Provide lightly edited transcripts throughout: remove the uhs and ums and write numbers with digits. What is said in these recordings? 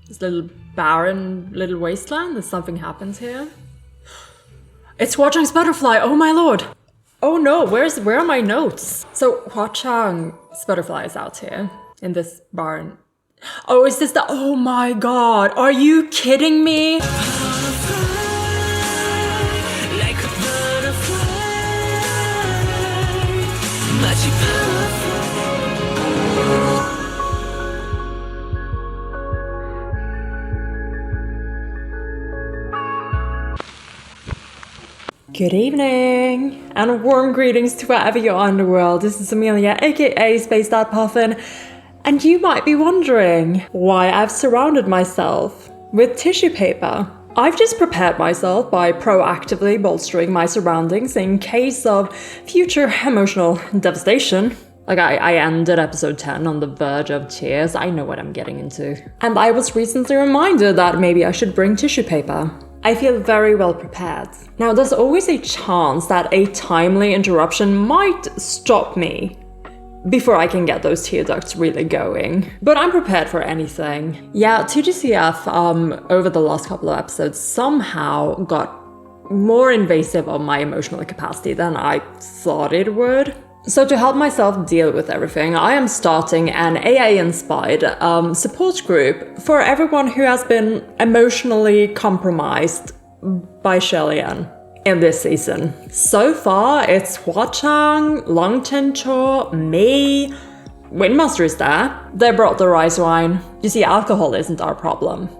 This little barren little wasteland. There's something happens here. It's Hua Cheng's butterfly. Oh my lord. Oh no, where are my notes? So Hua Cheng's butterfly is out here in this barn. Oh, is this the... Oh my god. Are you kidding me? Good evening, and warm greetings to wherever you are in the world. This is Amelie, aka Puffin, and you might be wondering why I've surrounded myself with tissue paper. I've just prepared myself by proactively bolstering my surroundings in case of future emotional devastation. Like I ended episode 10 on the verge of tears. I know what I'm getting into. And I was recently reminded that maybe I should bring tissue paper. I feel very well prepared. Now, there's always a chance that a timely interruption might stop me before I can get those tear ducts really going. But I'm prepared for anything. Yeah, TGCF over the last couple of episodes somehow got more invasive of my emotional capacity than I thought it would. So to help myself deal with everything, I am starting an AA-inspired support group for everyone who has been emotionally compromised by LIAN in this season. So far, it's Hua Cheng, Long Cho, me, Windmaster is there. They brought the rice wine. You see, alcohol isn't our problem.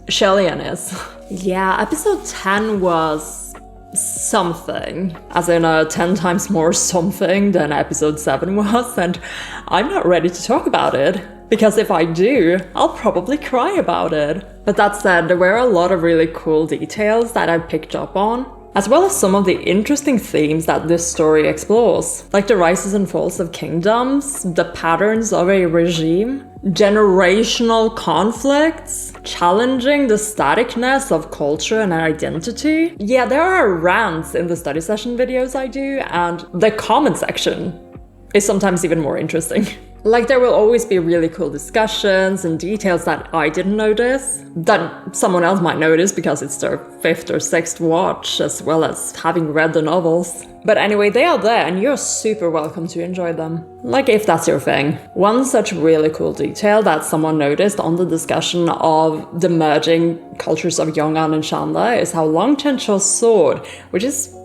LIAN is. Yeah, episode 10 was something, as in 10 times more something than episode 7 was, and I'm not ready to talk about it, because if I do, I'll probably cry about it. But that said, there were a lot of really cool details that I picked up on, as well as some of the interesting themes that this story explores, like the rises and falls of kingdoms, the patterns of a regime, generational conflicts, challenging the staticness of culture and identity. Yeah, there are rants in the study session videos I do, and the comment section is sometimes even more interesting. Like, there will always be really cool discussions and details that I didn't notice, that someone else might notice because it's their 5th or 6th watch, as well as having read the novels. But anyway, they are there and you're super welcome to enjoy them. Like, if that's your thing. One such really cool detail that someone noticed on the discussion of the merging cultures of Yong'an and Shanla is how Long Cho's sword, which is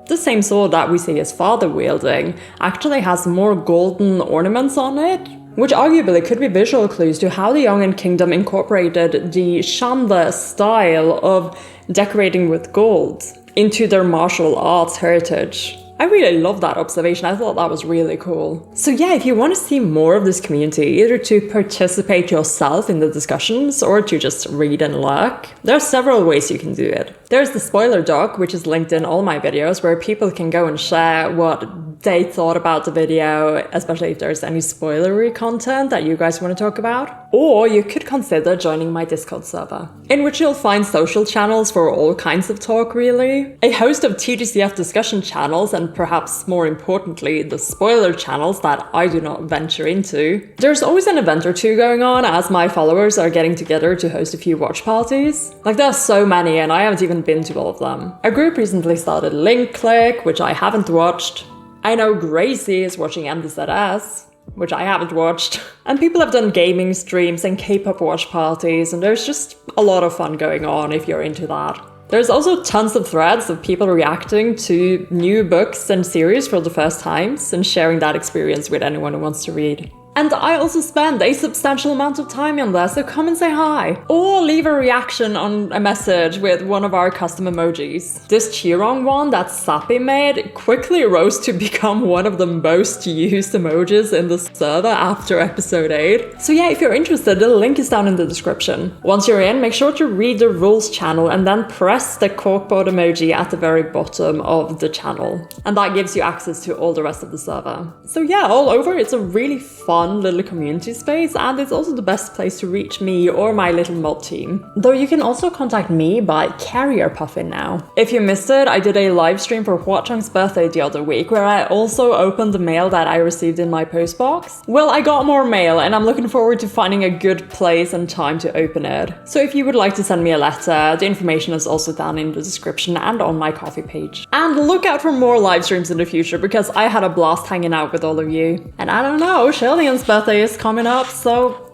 the same sword that we see his father wielding, actually has more golden ornaments on it, which arguably could be visual clues to how the Yong'an kingdom incorporated the Shanla style of decorating with gold into their martial arts heritage. I really love that observation. I thought that was really cool. So yeah, if you want to see more of this community, either to participate yourself in the discussions or to just read and lurk, there are several ways you can do it. There's the spoiler doc, which is linked in all my videos, where people can go and share what they thought about the video, especially if there's any spoilery content that you guys want to talk about. Or you could consider joining my Discord server, in which you'll find social channels for all kinds of talk, really, a host of TGCF discussion channels, and perhaps more importantly, the spoiler channels that I do not venture into. There's always an event or two going on, as my followers are getting together to host a few watch parties. Like, there are so many, and I haven't even been to all of them. A group recently started Link Click, which I haven't watched. I know Gracie is watching MDZS, which I haven't watched. And people have done gaming streams and K-pop watch parties, and there's just a lot of fun going on if you're into that. There's also tons of threads of people reacting to new books and series for the first times and sharing that experience with anyone who wants to read. And I also spend a substantial amount of time on there, so come and say hi. Or leave a reaction on a message with one of our custom emojis. This Qi Rong one that Sappy made quickly rose to become one of the most used emojis in the server after episode 8. So yeah, if you're interested, the link is down in the description. Once you're in, make sure to read the rules channel and then press the corkboard emoji at the very bottom of the channel. And that gives you access to all the rest of the server. So yeah, all over, it's a really fun fun little community space, and it's also the best place to reach me or my little mod team. Though you can also contact me by Carrier Puffin now. If you missed it, I did a live stream for Hua Cheng's birthday the other week, where I also opened the mail that I received in my postbox. Well, I got more mail, and I'm looking forward to finding a good place and time to open it. So if you would like to send me a letter, the information is also down in the description and on my Ko-fi page. And look out for more live streams in the future, because I had a blast hanging out with all of you. And I don't know, HUALIAN's birthday is coming up, so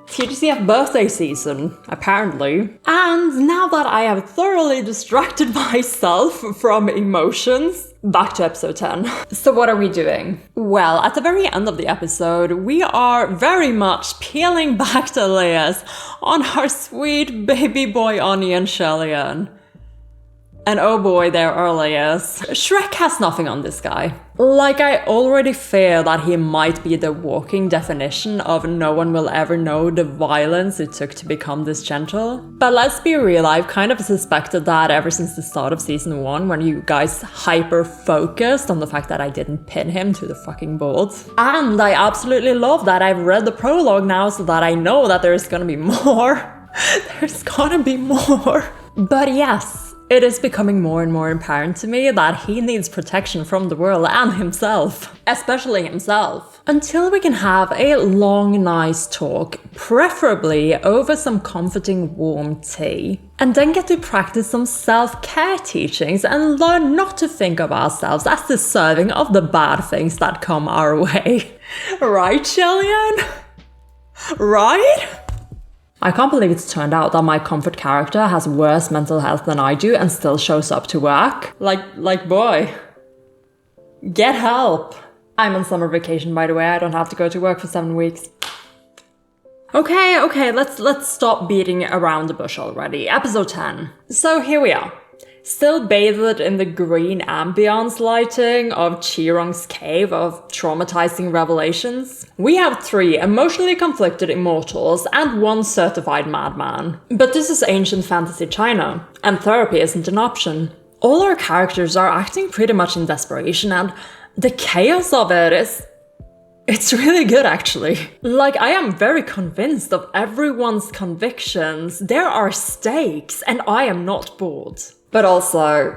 TGCF birthday season, apparently. And now that I have thoroughly distracted myself from emotions, back to episode 10. So what are we doing? Well, at the very end of the episode, we are very much peeling back the layers on our sweet baby boy onion HUALIAN. And oh boy, there are layers. Shrek has nothing on this guy. Like, I already fear that he might be the walking definition of no one will ever know the violence it took to become this gentle. But let's be real, I've kind of suspected that ever since the start of season 1, when you guys hyper-focused on the fact that I didn't pin him to the fucking board. And I absolutely love that I've read the prologue now, so that I know that there's gonna be more. There's gonna be more. But yes, it is becoming more and more apparent to me that he needs protection from the world and himself. Especially himself. Until we can have a long, nice talk, preferably over some comforting warm tea. And then get to practice some self-care teachings and learn not to think of ourselves as deserving of the bad things that come our way. Right, HUALIAN? Right? I can't believe it's turned out that my comfort character has worse mental health than I do and still shows up to work. Like boy, get help. I'm on summer vacation, by the way. I don't have to go to work for 7 weeks. Okay, let's stop beating around the bush already. Episode 10. So here we are. Still bathed in the green ambience lighting of Qi Rong's cave of traumatizing revelations. We have 3 emotionally conflicted immortals and 1 certified madman. But this is ancient fantasy China, and therapy isn't an option. All our characters are acting pretty much in desperation, and the chaos of it it's really good, actually. Like, I am very convinced of everyone's convictions. There are stakes, and I am not bored. But also,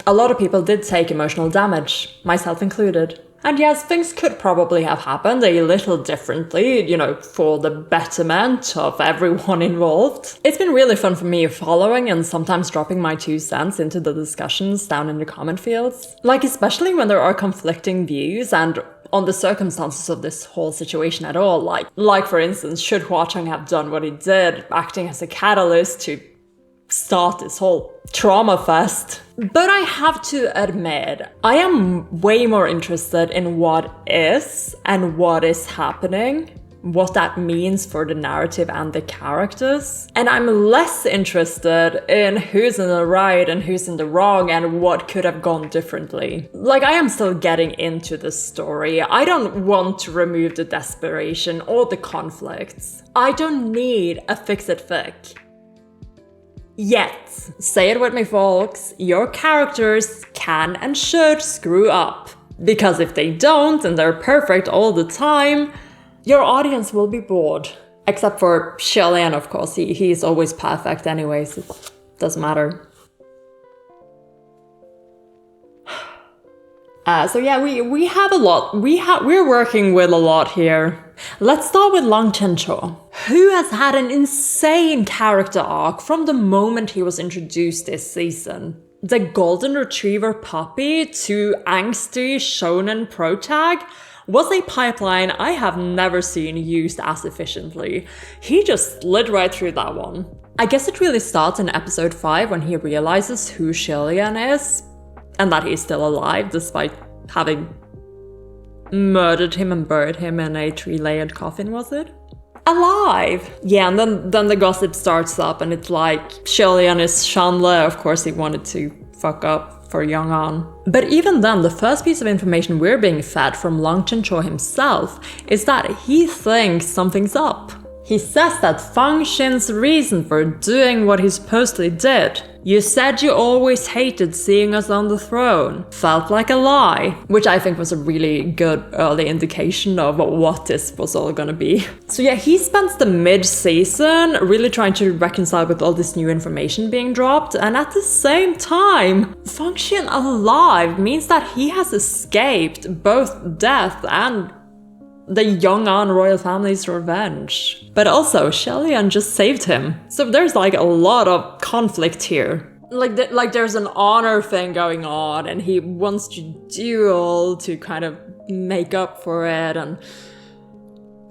a lot of people did take emotional damage, myself included. And yes, things could probably have happened a little differently, you know, for the betterment of everyone involved. It's been really fun for me following and sometimes dropping my 2 cents into the discussions down in the comment fields. Like, especially when there are conflicting views and on the circumstances of this whole situation at all. Like for instance, should Hua Cheng have done what he did, acting as a catalyst to start this whole trauma fest? But I have to admit, I am way more interested in what is and what is happening, what that means for the narrative and the characters. And I'm less interested in who's in the right and who's in the wrong and what could have gone differently. Like, I am still getting into the story. I don't want to remove the desperation or the conflicts. I don't need a fix-it-fic. Yet, say it with me folks, your characters can and should screw up. Because if they don't and they're perfect all the time, your audience will be bored. Except for HUALIAN, of course, he's always perfect anyways, it doesn't matter. So yeah, we have a lot, we're working with a lot here. Let's start with Long Chen-cho, who has had an insane character arc from the moment he was introduced this season. The golden retriever puppy to angsty shonen protag was a pipeline I have never seen used as efficiently. He just slid right through that one. I guess it really starts in episode 5 when he realizes who HUALIAN is, and that he's still alive despite having murdered him and buried him in a 3-layered coffin, was it? Alive! Yeah, and then the gossip starts up and it's like, HUALIAN is Shanle, of course he wanted to fuck up for Young-an. But even then, the first piece of information we're being fed from Long Chen-cho himself is that he thinks something's up. He says that Fang Xin's reason for doing what he supposedly did You said you always hated seeing us on the throne. Felt like a lie. Which I think was a really good early indication of what this was all gonna be. So yeah, he spends the mid-season really trying to reconcile with all this new information being dropped, and at the same time, function alive means that he has escaped both death and the young royal family's revenge. But also, HUALIAN just saved him. So there's like a lot of conflict here. Like there's an honor thing going on, and he wants to duel to kind of make up for it, and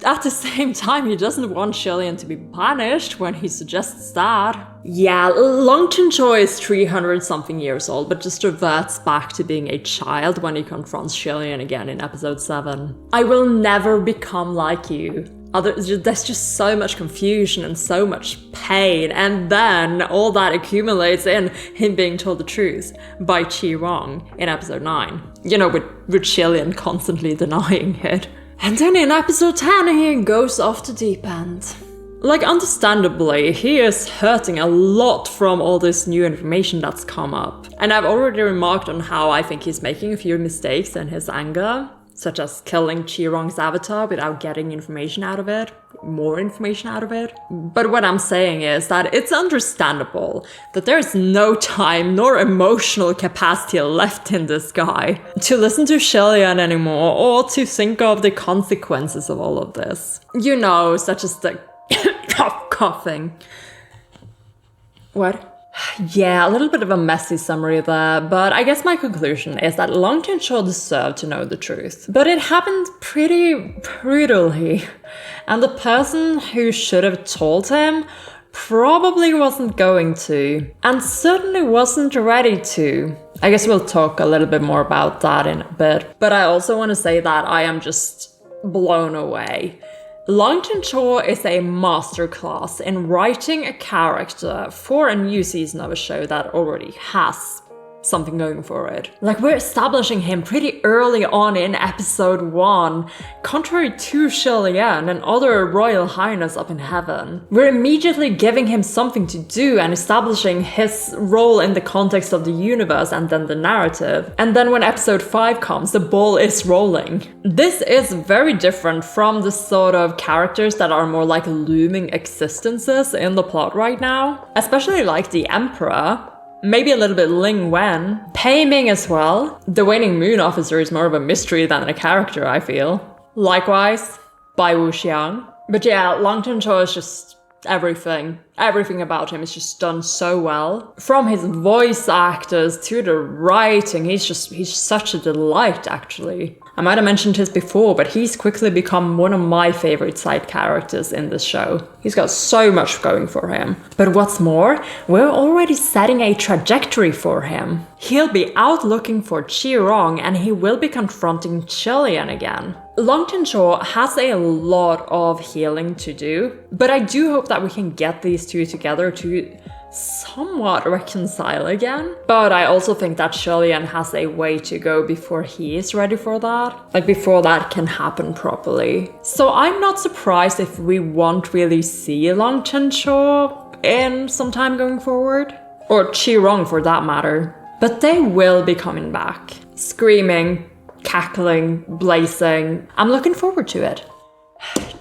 at the same time, he doesn't want HUALIAN to be banished when he suggests that. Yeah, Long Chencho is 300-something years old, but just reverts back to being a child when he confronts HUALIAN again in episode 7. I will never become like you. There's just so much confusion and so much pain, and then all that accumulates in him being told the truth by Qi Rong in episode 9. You know, with HUALIAN constantly denying it. And then in episode 10, he goes off the deep end. Like, understandably, he is hurting a lot from all this new information that's come up. And I've already remarked on how I think he's making a few mistakes in his anger, such as killing Qi Rong's avatar without getting information out of it, more information out of it. But what I'm saying is that it's understandable that there's no time nor emotional capacity left in this guy to listen to HUALIAN anymore or to think of the consequences of all of this. You know, such as the coughing. What? Yeah, a little bit of a messy summary there, but I guess my conclusion is that Long Chencho deserved to know the truth. But it happened pretty brutally, and the person who should have told him probably wasn't going to, and certainly wasn't ready to. I guess we'll talk a little bit more about that in a bit, but I also want to say that I am just blown away. Long Chencho is a masterclass in writing a character for a new season of a show that already has something going for it. Like, we're establishing him pretty early on in episode 1, contrary to HUALIAN and other royal highness up in heaven. We're immediately giving him something to do and establishing his role in the context of the universe and then the narrative. And then when episode 5 comes, the ball is rolling. This is very different from the sort of characters that are more like looming existences in the plot right now. Especially like the Emperor. Maybe a little bit Ling Wen. Pei Ming as well. The Waning Moon Officer is more of a mystery than a character, I feel. Likewise, Bai Wuxiang. But yeah, Long Chencho is just everything. Everything about him is just done so well. From his voice actors to the writing, he's such a delight, actually. I might have mentioned his before, but he's quickly become one of my favorite side characters in this show. He's got so much going for him. But what's more, we're already setting a trajectory for him. He'll be out looking for Qi Rong, and he will be confronting HUALIAN again. Long Chencho has a lot of healing to do, but I do hope that we can get these two together to somewhat reconcile again. But I also think that HUALIAN has a way to go before he is ready for that. Like, before that can happen properly. So I'm not surprised if we won't really see Long Chencho in some time going forward. Or Qi Rong for that matter. But they will be coming back. Screaming, cackling, blazing. I'm looking forward to it.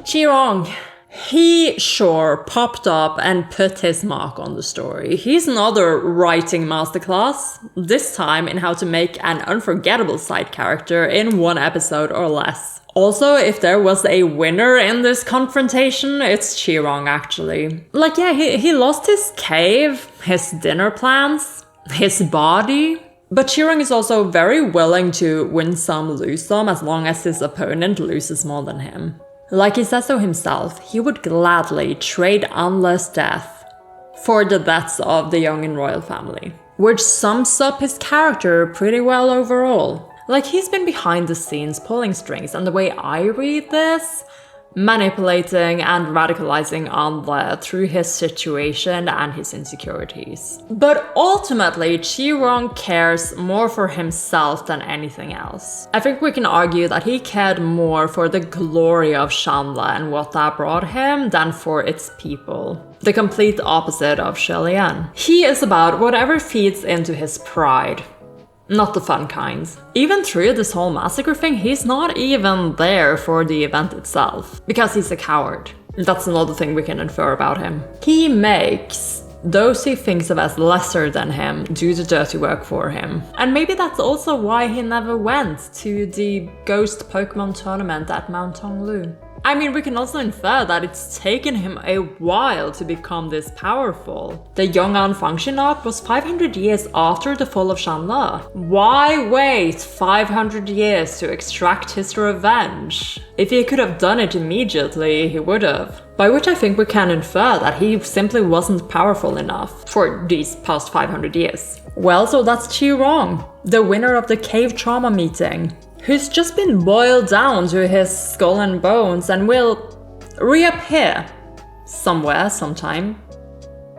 Qi Rong. He sure popped up and put his mark on the story. He's another writing masterclass, this time in how to make an unforgettable side character in 1 episode or less. Also, if there was a winner in this confrontation, it's Qi Rong, actually. Like, yeah, he lost his cave, his dinner plans, his body. But Qi Rong is also very willing to win some, lose some, as long as his opponent loses more than him. Like he says so himself, he would gladly trade Anla's death for the deaths of the young and royal family. Which sums up his character pretty well overall. Like, he's been behind the scenes pulling strings, and the way I read this, manipulating and radicalizing Alta through his situation and his insecurities. But ultimately, Qi Rong cares more for himself than anything else. I think we can argue that he cared more for the glory of Shanla and what that brought him than for its people. The complete opposite of HUALIAN. He is about whatever feeds into his pride. Not the fun kind. Even through this whole massacre thing, he's not even there for the event itself. Because he's a coward. That's another thing we can infer about him. He makes those he thinks of as lesser than him do the dirty work for him. And maybe that's also why he never went to the Ghost Pokemon tournament at Mount Tonglu. I mean, we can also infer that it's taken him a while to become this powerful. The Yong'an function arc was 500 years after the fall of Shanla. Why wait 500 years to extract his revenge? If he could have done it immediately, he would have. By which I think we can infer that he simply wasn't powerful enough for these past 500 years. Well, so that's Qi Rong, the winner of the cave trauma meeting, who's just been boiled down to his skull and bones and will reappear somewhere, sometime.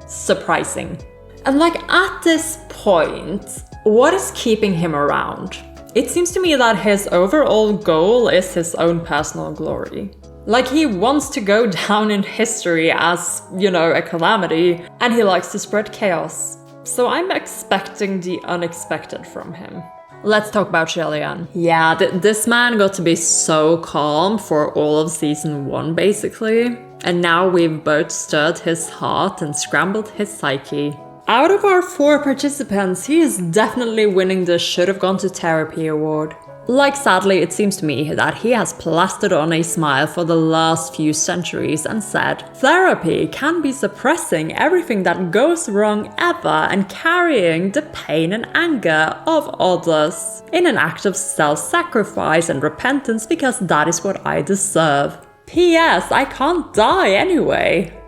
Surprising. And like at this point, what is keeping him around? It seems to me that his overall goal is his own personal glory. Like he wants to go down in history as, you know, a calamity, and he likes to spread chaos. So I'm expecting the unexpected from him. Let's talk about HUALIAN. Yeah, this man got to be so calm for all of season 1 basically. And now we've both stirred his heart and scrambled his psyche. Out of our 4 participants, he is definitely winning the should have gone to therapy award. Like sadly, it seems to me that he has plastered on a smile for the last few centuries and said, therapy can be suppressing everything that goes wrong ever and carrying the pain and anger of others in an act of self-sacrifice and repentance because that is what I deserve. P.S. I can't die anyway.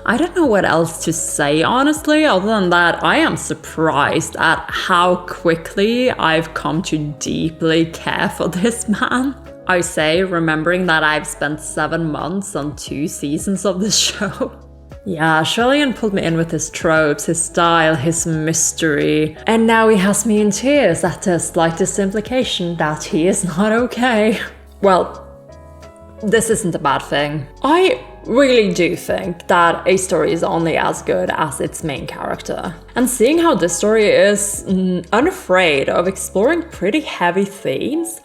I don't know what else to say, honestly, other than that I am surprised at how quickly I've come to deeply care for this man. I say, remembering that I've spent 7 months on 2 seasons of this show. Yeah, HUALIAN pulled me in with his tropes, his style, his mystery, and now he has me in tears at the slightest implication that he is not okay. Well, this isn't a bad thing. I really do think that a story is only as good as its main character. And seeing how this story is unafraid of exploring pretty heavy themes,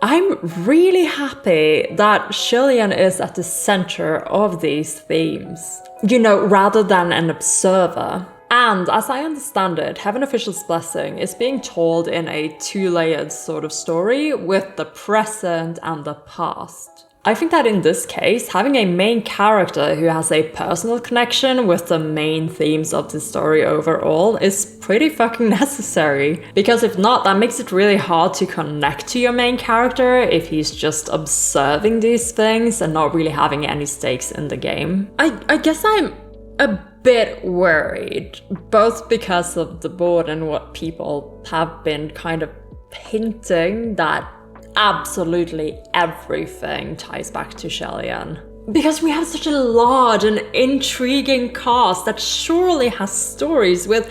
I'm really happy that HUALIAN is at the center of these themes, you know, rather than an observer. And as I understand it, Heaven Official's Blessing is being told in a 2-layered sort of story with the present and the past. I think that in this case, having a main character who has a personal connection with the main themes of the story overall is pretty fucking necessary. Because if not, that makes it really hard to connect to your main character if he's just observing these things and not really having any stakes in the game. I guess I'm a bit worried, both because of the board and what people have been kind of hinting that absolutely everything ties back to HUALIAN. Because we have such a large and intriguing cast that surely has stories with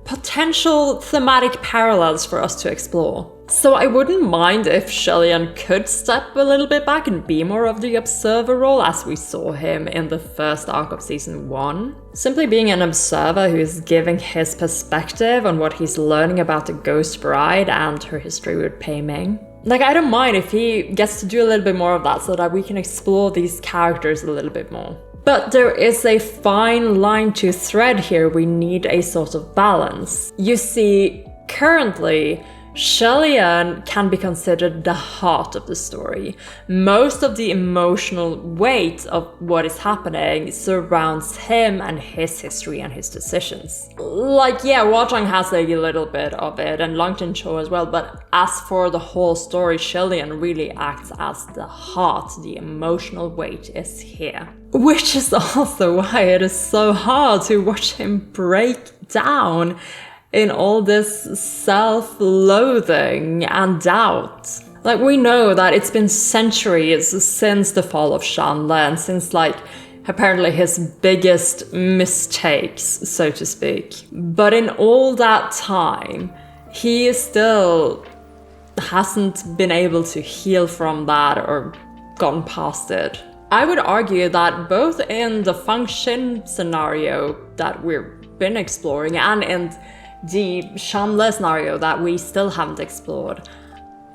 potential thematic parallels for us to explore. So I wouldn't mind if HUALIAN could step a little bit back and be more of the observer role as we saw him in the first arc of season 1. Simply being an observer who is giving his perspective on what he's learning about the Ghost Bride and her history with Pei Ming. Like, I don't mind if he gets to do a little bit more of that so that we can explore these characters a little bit more. But there is a fine line to thread here. We need a sort of balance. You see, currently, HUALIAN can be considered the heart of the story. Most of the emotional weight of what is happening surrounds him and his history and his decisions. Like, yeah, Hua Cheng has a little bit of it, and Langton Cho as well, but as for the whole story, HUALIAN really acts as the heart. The emotional weight is here. Which is also why it is so hard to watch him break down in all this self-loathing and doubt. Like, we know that it's been centuries since the fall of Shanle, and since, like, apparently his biggest mistakes, so to speak. But in all that time, he still hasn't been able to heal from that or gone past it. I would argue that both in the function scenario that we've been exploring and in the Shanle scenario that we still haven't explored,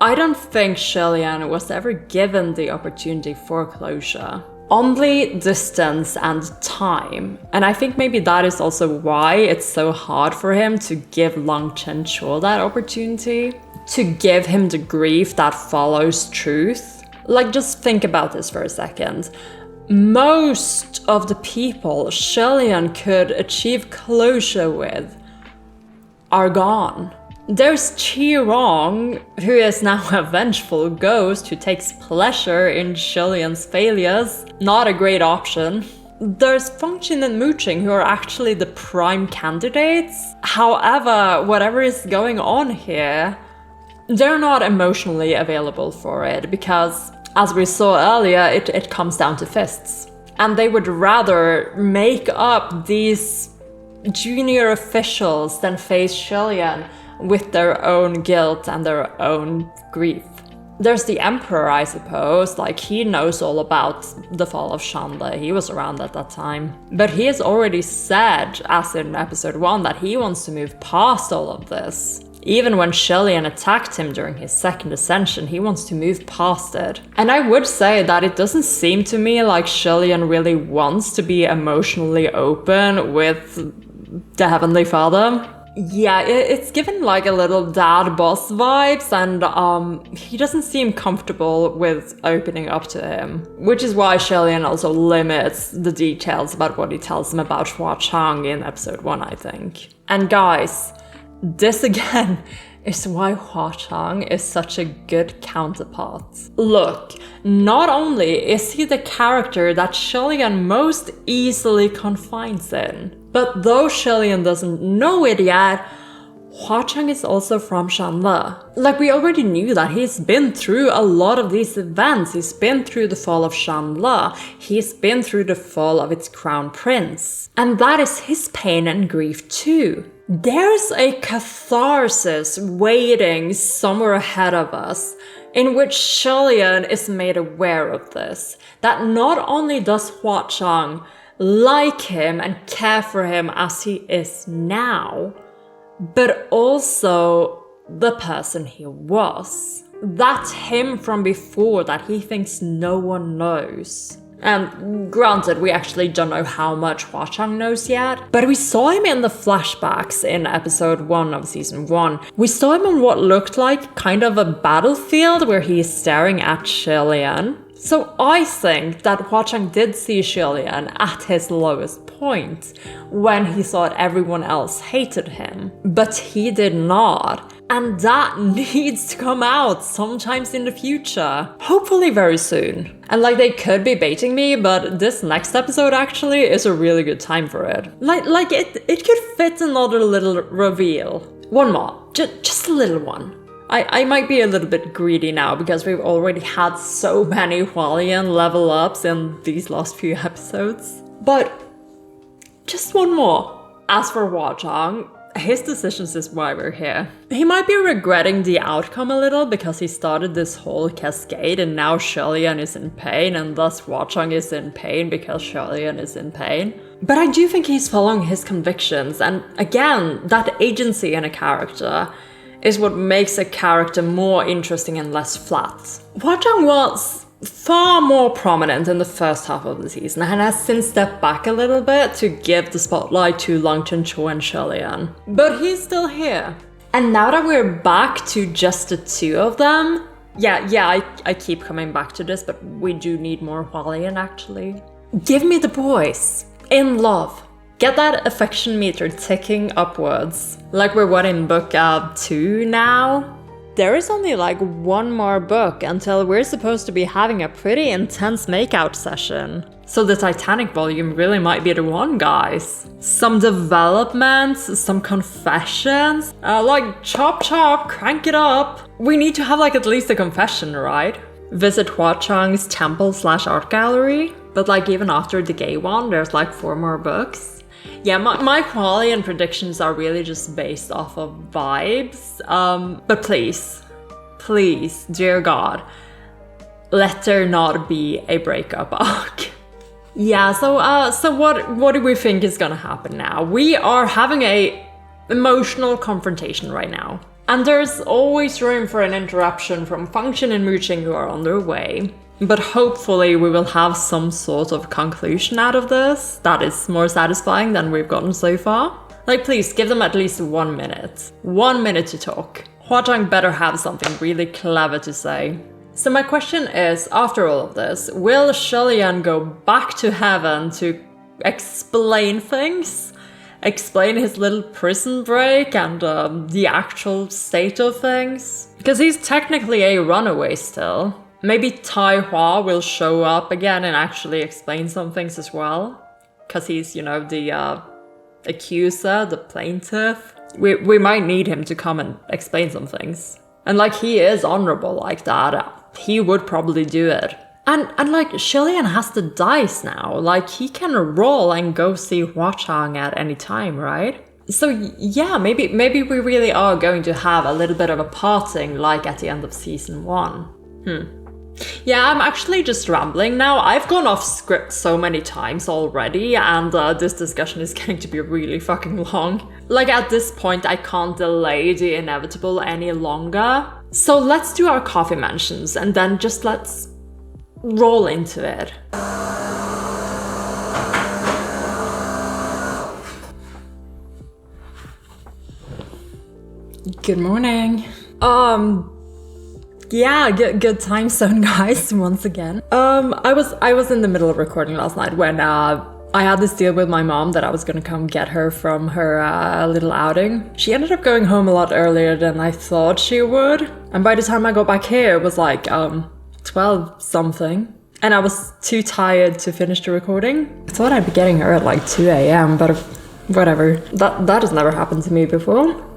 I don't think HUALIAN was ever given the opportunity for closure. Only distance and time. And I think maybe that is also why it's so hard for him to give Long Chen Cho that opportunity. To give him the grief that follows truth. Like, just think about this for a second. Most of the people HUALIAN could achieve closure with are gone. There's Qi Rong, who is now a vengeful ghost who takes pleasure in HUALIAN's failures. Not a great option. There's Fengqin and Muqing, who are actually the prime candidates. However, whatever is going on here, they're not emotionally available for it, because, as we saw earlier, it comes down to fists. And they would rather make up these junior officials than face HUALIAN with their own guilt and their own grief. There's the Emperor, I suppose, like, he knows all about the fall of Shanle, he was around at that time. But he has already said, as in episode 1, that he wants to move past all of this. Even when HUALIAN attacked him during his second ascension, he wants to move past it. And I would say that it doesn't seem to me like HUALIAN really wants to be emotionally open with the Heavenly Father. Yeah, it's given like a little dad boss vibes, and he doesn't seem comfortable with opening up to him. Which is why HUALIAN also limits the details about what he tells him about Hua Cheng in episode 1, I think. And guys, this again is why Hua Cheng is such a good counterpart. Look, not only is he the character that HUALIAN most easily confides in, but though HUALIAN doesn't know it yet, Hua Cheng is also from Shanle. Like, we already knew that he's been through a lot of these events. He's been through the fall of Shanle. He's been through the fall of its crown prince. And that is his pain and grief too. There's a catharsis waiting somewhere ahead of us, in which HUALIAN is made aware of this. That not only does Hua Cheng like him and care for him as he is now, but also the person he was. That him from before that he thinks no one knows. And granted, we actually don't know how much Hua Cheng knows yet, but we saw him in the flashbacks in episode 1 of season 1. We saw him on what looked like kind of a battlefield where he is staring at HUALIAN. So I think that Hua Cheng did see HUALIAN at his lowest point, when he thought everyone else hated him. But he did not. And that needs to come out sometimes in the future. Hopefully very soon. And like, they could be baiting me, but this next episode actually is a really good time for it. Like it could fit another little reveal. One more. Just a little one. I might be a little bit greedy now because we've already had so many HUALIAN level ups in these last few episodes. But just one more. As for Hua Cheng, his decisions is why we're here. He might be regretting the outcome a little because he started this whole cascade and now HUALIAN is in pain, and thus Hua Cheng is in pain because HUALIAN is in pain. But I do think he's following his convictions, and again, that agency in a character is what makes a character more interesting and less flat. Hua Cheng was far more prominent in the first half of the season and has since stepped back a little bit to give the spotlight to Long Chen Cho and HUALIAN. But he's still here. And now that we're back to just the two of them, I keep coming back to this, but we do need more HUALIAN actually. Give me the boys. In love. Get that affection meter ticking upwards. Like we're what, in book 2 now? there is only like one more book until we're supposed to be having a pretty intense makeout session. So the Titanic volume really might be the one, guys. Some developments, some confessions, like chop chop, crank it up. We need to have like at least a confession, right? Visit Hua Cheng's temple/art gallery. But like even after the gay one, there's like 4 more books. Yeah, my HUALIAN predictions are really just based off of vibes. But please, dear God, let there not be a breakup arc. Yeah, so what do we think is gonna happen now? We are having a emotional confrontation right now. And there's always room for an interruption from Function and Mooching who are on their way. But hopefully we will have some sort of conclusion out of this that is more satisfying than we've gotten so far. Like, please give them at least 1 minute. 1 minute to talk. Hua Cheng better have something really clever to say. So my question is, after all of this, will HUALIAN go back to heaven to explain things? Explain his little prison break and the actual state of things? Because he's technically a runaway still. Maybe Tai Hua will show up again and actually explain some things as well. Because he's, you know, the accuser, the plaintiff. We might need him to come and explain some things. And like, he is honorable like that. He would probably do it. And like, HUALIAN has the dice now. Like, he can roll and go see Hua Cheng at any time, right? So yeah, maybe we really are going to have a little bit of a parting like at the end of season 1. Yeah, I'm actually just rambling now. I've gone off script so many times already, and this discussion is getting to be really fucking long. Like, at this point, I can't delay the inevitable any longer. So let's do our coffee mentions, and then just let's roll into it. Good morning. Yeah, good time zone, guys, once again. I was in the middle of recording last night when I had this deal with my mom that I was gonna come get her from her little outing. She ended up going home a lot earlier than I thought she would. And by the time I got back here, it was like 12 something. And I was too tired to finish the recording. I thought I'd be getting her at like 2 a.m, but whatever. That has never happened to me before.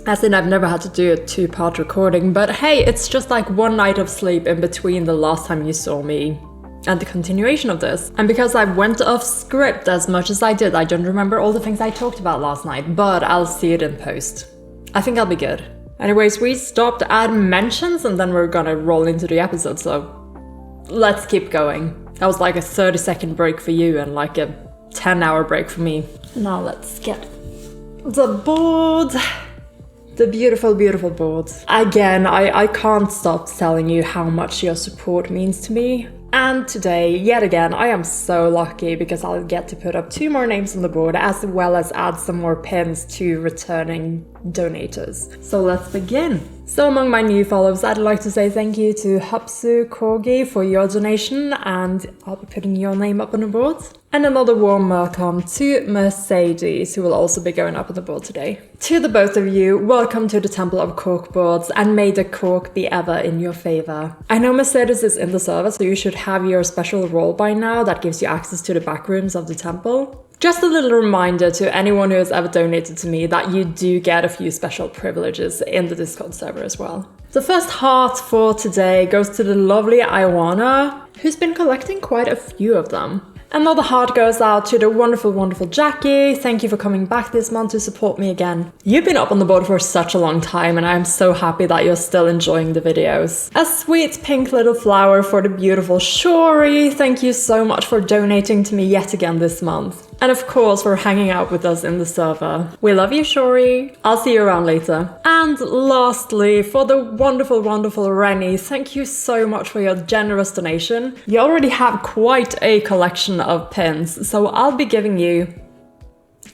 As in, I've never had to do a 2-part recording, but hey, it's just like 1 night of sleep in between the last time you saw me and the continuation of this. And because I went off script as much as I did, I don't remember all the things I talked about last night, but I'll see it in post. I think I'll be good. Anyways, we stopped at mentions and then we're gonna roll into the episode, so let's keep going. That was like a 30-second break for you and like a 10-hour break for me. Now let's get the board. The beautiful, beautiful board. Again, I can't stop telling you how much your support means to me. And today, yet again, I am so lucky because I'll get to put up 2 more names on the board as well as add some more pins to returning donators. So let's begin. So among my new follows, I'd like to say thank you to Hupsu Corgi for your donation, and I'll be putting your name up on the board. And another warm welcome to Mercedes, who will also be going up on the board today. To the both of you, welcome to the Temple of Corkboards, and may the cork be ever in your favor. I know Mercedes is in the server, so you should have your special role by now that gives you access to the back rooms of the temple. Just a little reminder to anyone who has ever donated to me that you do get a few special privileges in the Discord server as well. The first heart for today goes to the lovely Iwana, who's been collecting quite a few of them. Another heart goes out to the wonderful, wonderful Jackie. Thank you for coming back this month to support me again. You've been up on the board for such a long time, and I'm so happy that you're still enjoying the videos. A sweet pink little flower for the beautiful Shori. Thank you so much for donating to me yet again this month. And of course, for hanging out with us in the server. We love you, Shori. I'll see you around later. And lastly, for the wonderful, wonderful Rennie, thank you so much for your generous donation. You already have quite a collection of pins, so I'll be giving you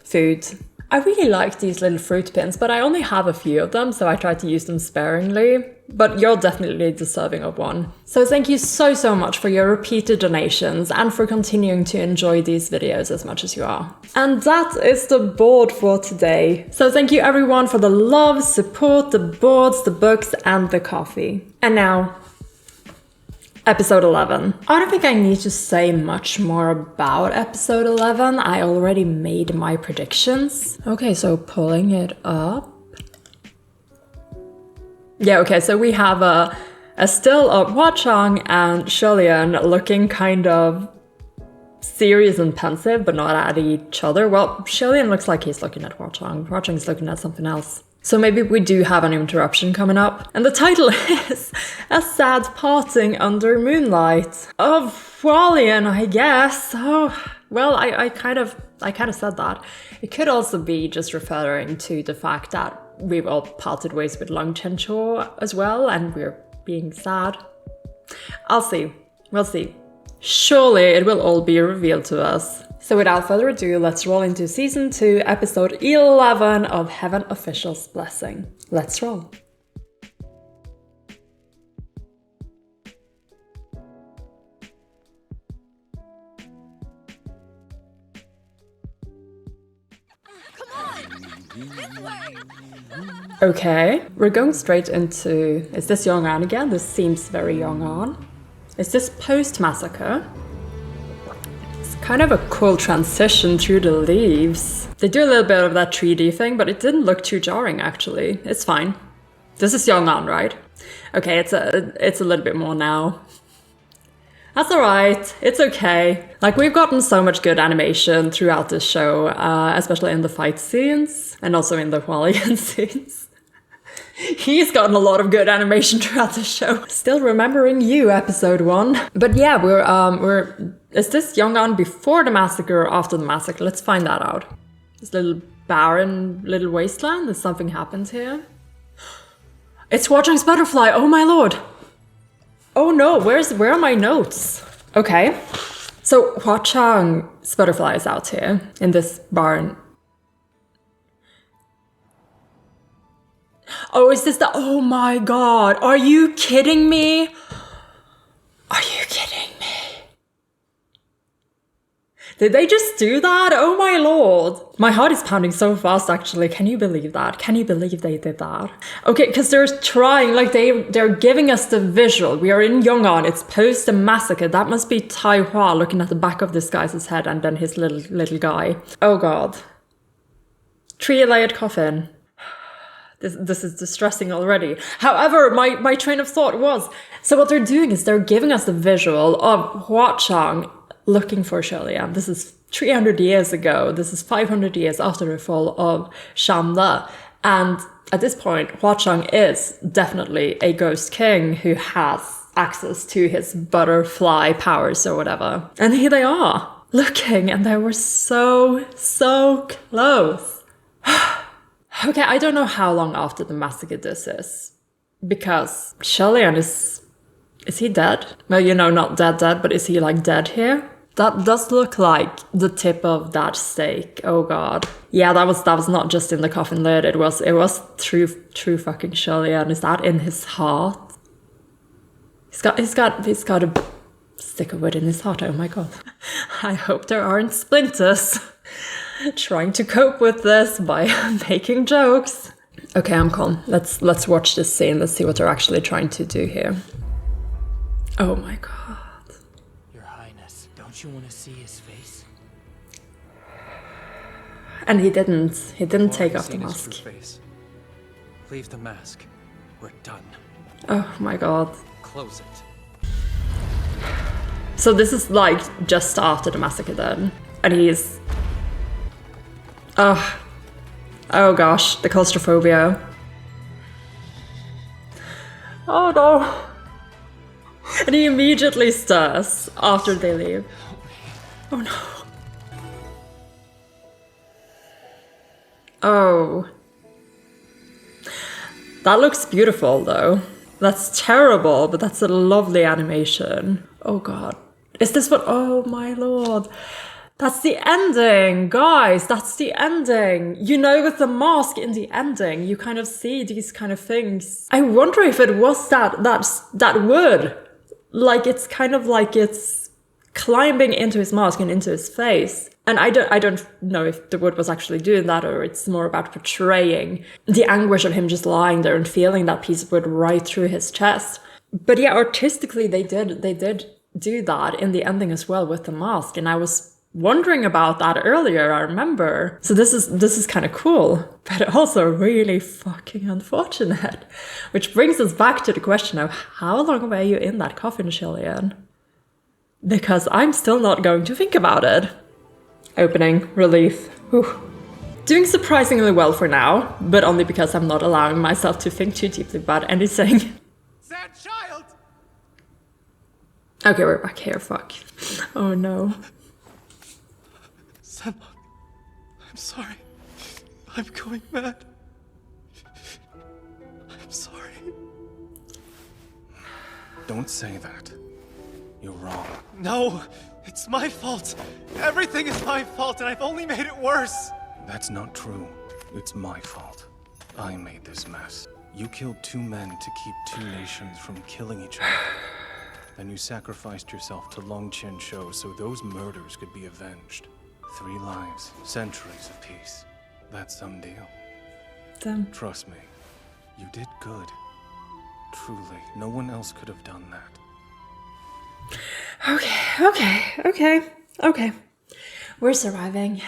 food. I really like these little fruit pins, but I only have a few of them, so I try to use them sparingly. but you're definitely deserving of one. So thank you so much for your repeated donations and for continuing to enjoy these videos as much as you are. And that is the board for today. So thank you everyone for the love, support, the boards, the books, and the coffee. And now, episode 11. I don't think I need to say much more about episode 11. I already made my predictions. Okay, so pulling it up. Yeah, okay, so we have a still of Hua Cheng and HUALIAN looking kind of serious and pensive, but not at each other. Well, HUALIAN looks like he's looking at Hua Cheng. Hua Cheng's looking at something else. So maybe we do have an interruption coming up. And the title is A Sad Parting Under Moonlight of HUALIAN, I guess. Oh, well, I kind of said that. It could also be just referring to the fact that we've all parted ways with Long Chencho as well, and we're being sad. I'll see. We'll see. Surely it will all be revealed to us. So without further ado, let's roll into Season 2, Episode 11 of Heaven Official's Blessing. Let's roll. Okay, we're going straight into... Is this Yong'an again? This seems very Yong'an. Is this post-massacre? It's kind of a cool transition through the leaves. They do a little bit of that 3D thing, but it didn't look too jarring, actually. It's fine. This is Yong'an, right? Okay, it's a little bit more now. That's alright, it's okay. Like, we've gotten so much good animation throughout this show, especially in the fight scenes, and also in the HUALIAN scenes. He's gotten a lot of good animation throughout the show. Still remembering you, episode 1. But yeah, is this Yong'an before the massacre or after the massacre? Let's find that out. This little barren little wasteland, has something happened here? It's Hua Cheng's butterfly, oh my lord! Oh no, where are my notes? Okay, so Hua Cheng's butterfly is out here in this barn. Oh, is this the... Oh my god, are you kidding me? Are you kidding me? Did they just do that? Oh my lord. My heart is pounding so fast, actually. Can you believe that? Can you believe they did that? Okay, because they're trying, like they're giving us the visual. We are in Yong'an, it's post the massacre. That must be Tai Hua looking at the back of this guy's head and then his little guy. Oh god. 3-layered coffin. This is distressing already. However, my train of thought was, so what they're doing is they're giving us the visual of Hua Cheng looking for HUALIAN. This is 300 years ago. This is 500 years after the fall of Shamla. And at this point, Hua Cheng is definitely a ghost king who has access to his butterfly powers or whatever. And here they are, looking, and they were so close. Okay, I don't know how long after the massacre this is, because HUALIAN is he dead? Well, you know, not dead, but is he like dead here? That does look like the tip of that stake. Oh god. Yeah, that was not just in the coffin lid. It was true fucking HUALIAN. Is that in his heart? He's got a stick of wood in his heart. Oh my god. I hope there aren't splinters. Trying to cope with this by making jokes. Okay, I'm calm. Let's watch this scene. Let's see what they're actually trying to do here. Oh my god. Your Highness, don't you want to see his face? And he didn't take off the mask. Leave the mask. We're done. Oh my god. Close it. So this is like just after the massacre then. And he's... Oh gosh, the claustrophobia. Oh no. And he immediately stirs after they leave. Oh no. Oh. That looks beautiful though. That's terrible, but that's a lovely animation. Oh god. Is this what? Oh my lord. That's the ending, guys. That's the ending. You know, with the mask in the ending, you kind of see these kind of things. I wonder if it was that wood. Like, it's kind of like it's climbing into his mask and into his face. And I don't know if the wood was actually doing that, or it's more about portraying the anguish of him just lying there and feeling that piece of wood right through his chest. But yeah, artistically, they did do that in the ending as well with the mask, and I was wondering about that earlier, I remember. So this is kind of cool, but also really fucking unfortunate. Which brings us back to the question of how long were you in that coffin, Shillian? Because I'm still not going to think about it. Opening, relief. Whew. Doing surprisingly well for now, but only because I'm not allowing myself to think too deeply about anything. Sad child! Okay, we're back here, fuck. Oh no. I'm sorry. I'm going mad. I'm sorry. Don't say that. You're wrong. No, it's my fault. Everything is my fault, and I've only made it worse. That's not true. It's my fault. I made this mess. You killed 2 men to keep 2 nations from killing each other. Then you sacrificed yourself to Long Chen Shou so those murders could be avenged. 3 lives, centuries of peace. That's some deal. Damn. Trust me, you did good. Truly, no one else could have done that. Okay. We're surviving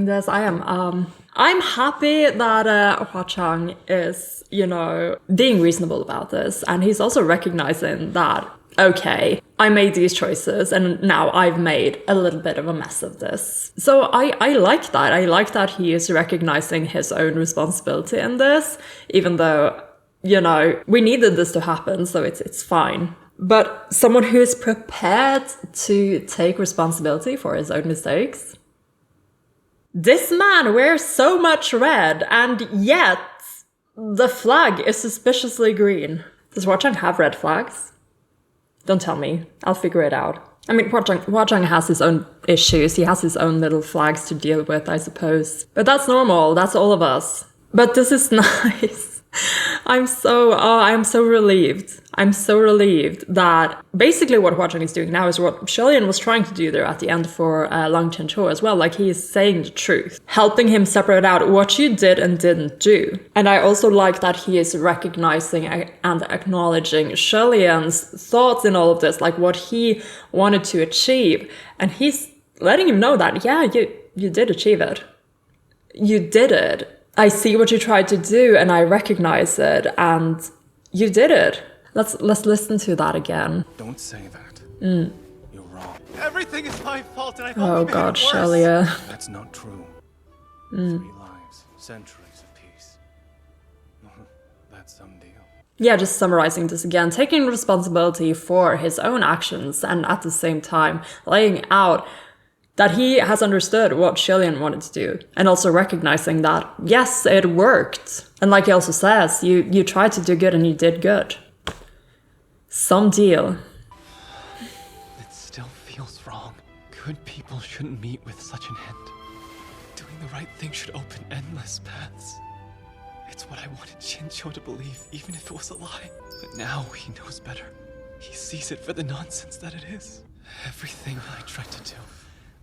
this. I'm happy that Hua Cheng is, you know, being reasonable about this, and he's also recognizing that, okay, I made these choices and now I've made a little bit of a mess of this. So I like that. I like that he is recognizing his own responsibility in this, even though, you know, we needed this to happen, so it's fine. But someone who is prepared to take responsibility for his own mistakes. This man wears so much red, and yet the flag is suspiciously green. Does Hua Cheng have red flags? Don't tell me. I'll figure it out. I mean, Hua Cheng has his own issues. He has his own little flags to deal with, I suppose. But that's normal. That's all of us. But this is nice. I'm so relieved. I'm so relieved that basically what Hua Cheng is doing now is what Shillian was trying to do there at the end for Long Chen Shou as well. Like, he is saying the truth, helping him separate out what you did and didn't do. And I also like that he is recognizing and acknowledging Shillian's thoughts in all of this, like what he wanted to achieve. And he's letting him know that, yeah, you did achieve it. You did it. I see what you tried to do and I recognize it, and you did it. Let's listen to that again. Don't say that. You're wrong. Everything is my fault, and I've only made God, it worse. Shelia. That's not true. 3 lives, centuries of peace. That's some deal. Yeah, just summarizing this again, taking responsibility for his own actions and at the same time laying out that he has understood what Shillian wanted to do, and also recognizing that, yes, it worked. And like he also says, you tried to do good and you did good. Some deal. It still feels wrong. Good people shouldn't meet with such an end. Doing the right thing should open endless paths. It's what I wanted Shincho to believe, even if it was a lie. But now he knows better. He sees it for the nonsense that it is. Everything I tried to do,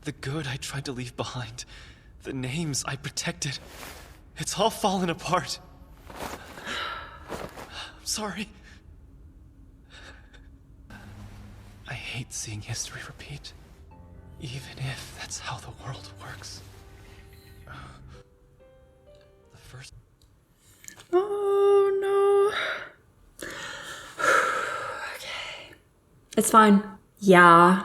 the good I tried to leave behind, the names I protected, it's all fallen apart. I'm sorry. I hate seeing history repeat, even if that's how the world works. The first... Oh no. Okay. It's fine. Yeah.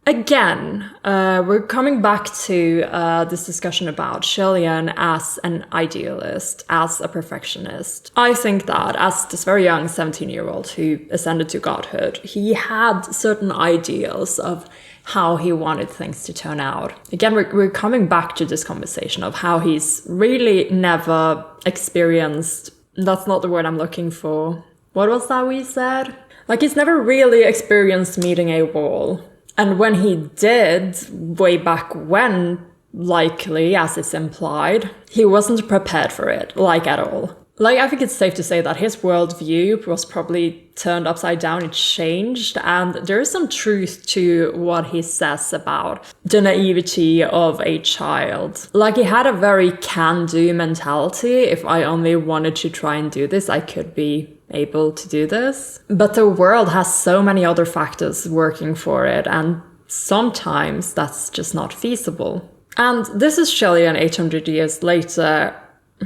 Again, we're coming back to this discussion about Shillian as an idealist, as a perfectionist. I think that as this very young 17-year-old who ascended to godhood, he had certain ideals of how he wanted things to turn out. Again, we're coming back to this conversation of how he's really never experienced, that's not the word I'm looking for. What was that we said? Like, he's never really experienced meeting a wall. And when he did, way back when, likely, as it's implied, he wasn't prepared for it, like at all. Like, I think it's safe to say that his worldview was probably turned upside down, it changed, and there is some truth to what he says about the naivety of a child. Like, he had a very can-do mentality. If I only wanted to try and do this, I could be able to do this. But the world has so many other factors working for it, and sometimes that's just not feasible. And this is Shellian 800 years later,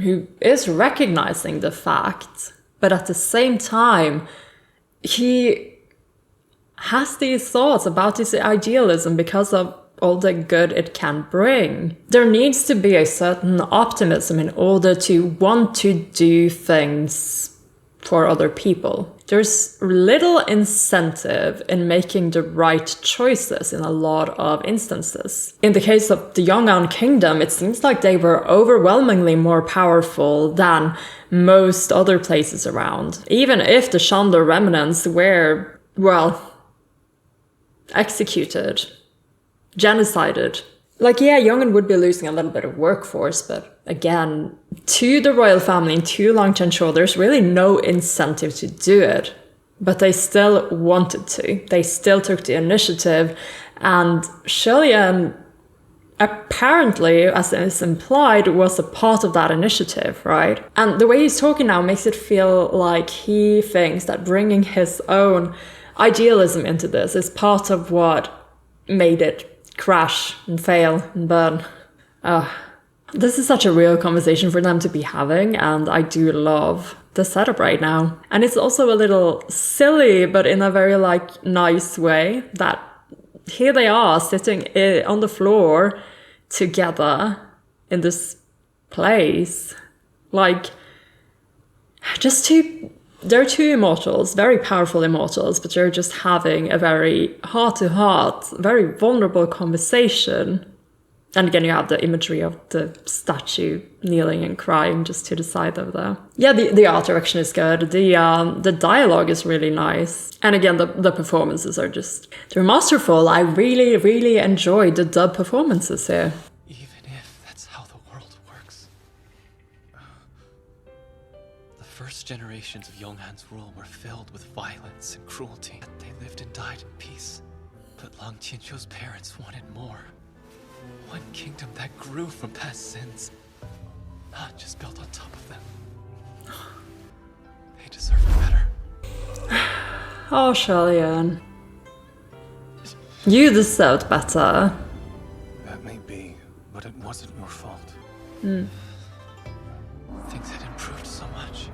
who is recognizing the fact, but at the same time, he has these thoughts about his idealism because of all the good it can bring. There needs to be a certain optimism in order to want to do things for other people. There's little incentive in making the right choices in a lot of instances. In the case of the Yong'an Kingdom, it seems like they were overwhelmingly more powerful than most other places around. Even if the Chandler remnants were, well, executed, genocided. Like, yeah, Yong'an would be losing a little bit of workforce, but again, to the royal family and to Long Chen-Chou, there's really no incentive to do it. But they still wanted to. They still took the initiative, and Shellian, apparently, as is implied, was a part of that initiative, right? And the way he's talking now makes it feel like he thinks that bringing his own idealism into this is part of what made it crash and fail and burn. This is such a real conversation for them to be having, and I do love the setup right now. And it's also a little silly, but in a very like nice way, that here they are sitting on the floor together in this place. Like, they're two immortals, very powerful immortals, but they're just having a very heart-to-heart, very vulnerable conversation. And again, you have the imagery of the statue kneeling and crying just to the side of there. Yeah, the art direction is good. The dialogue is really nice. And again, the performances are just, they're masterful. I really, really enjoyed the dub performances here. Even if that's how the world works. The first generations of Yong'an's rule were filled with violence and cruelty. They lived and died in peace. But Long Qianqiu's parents wanted more. One kingdom that grew from past sins, not just built on top of them. They deserve better. Oh, Shellian. You deserved better. That may be, but it wasn't your fault. Things had improved so much,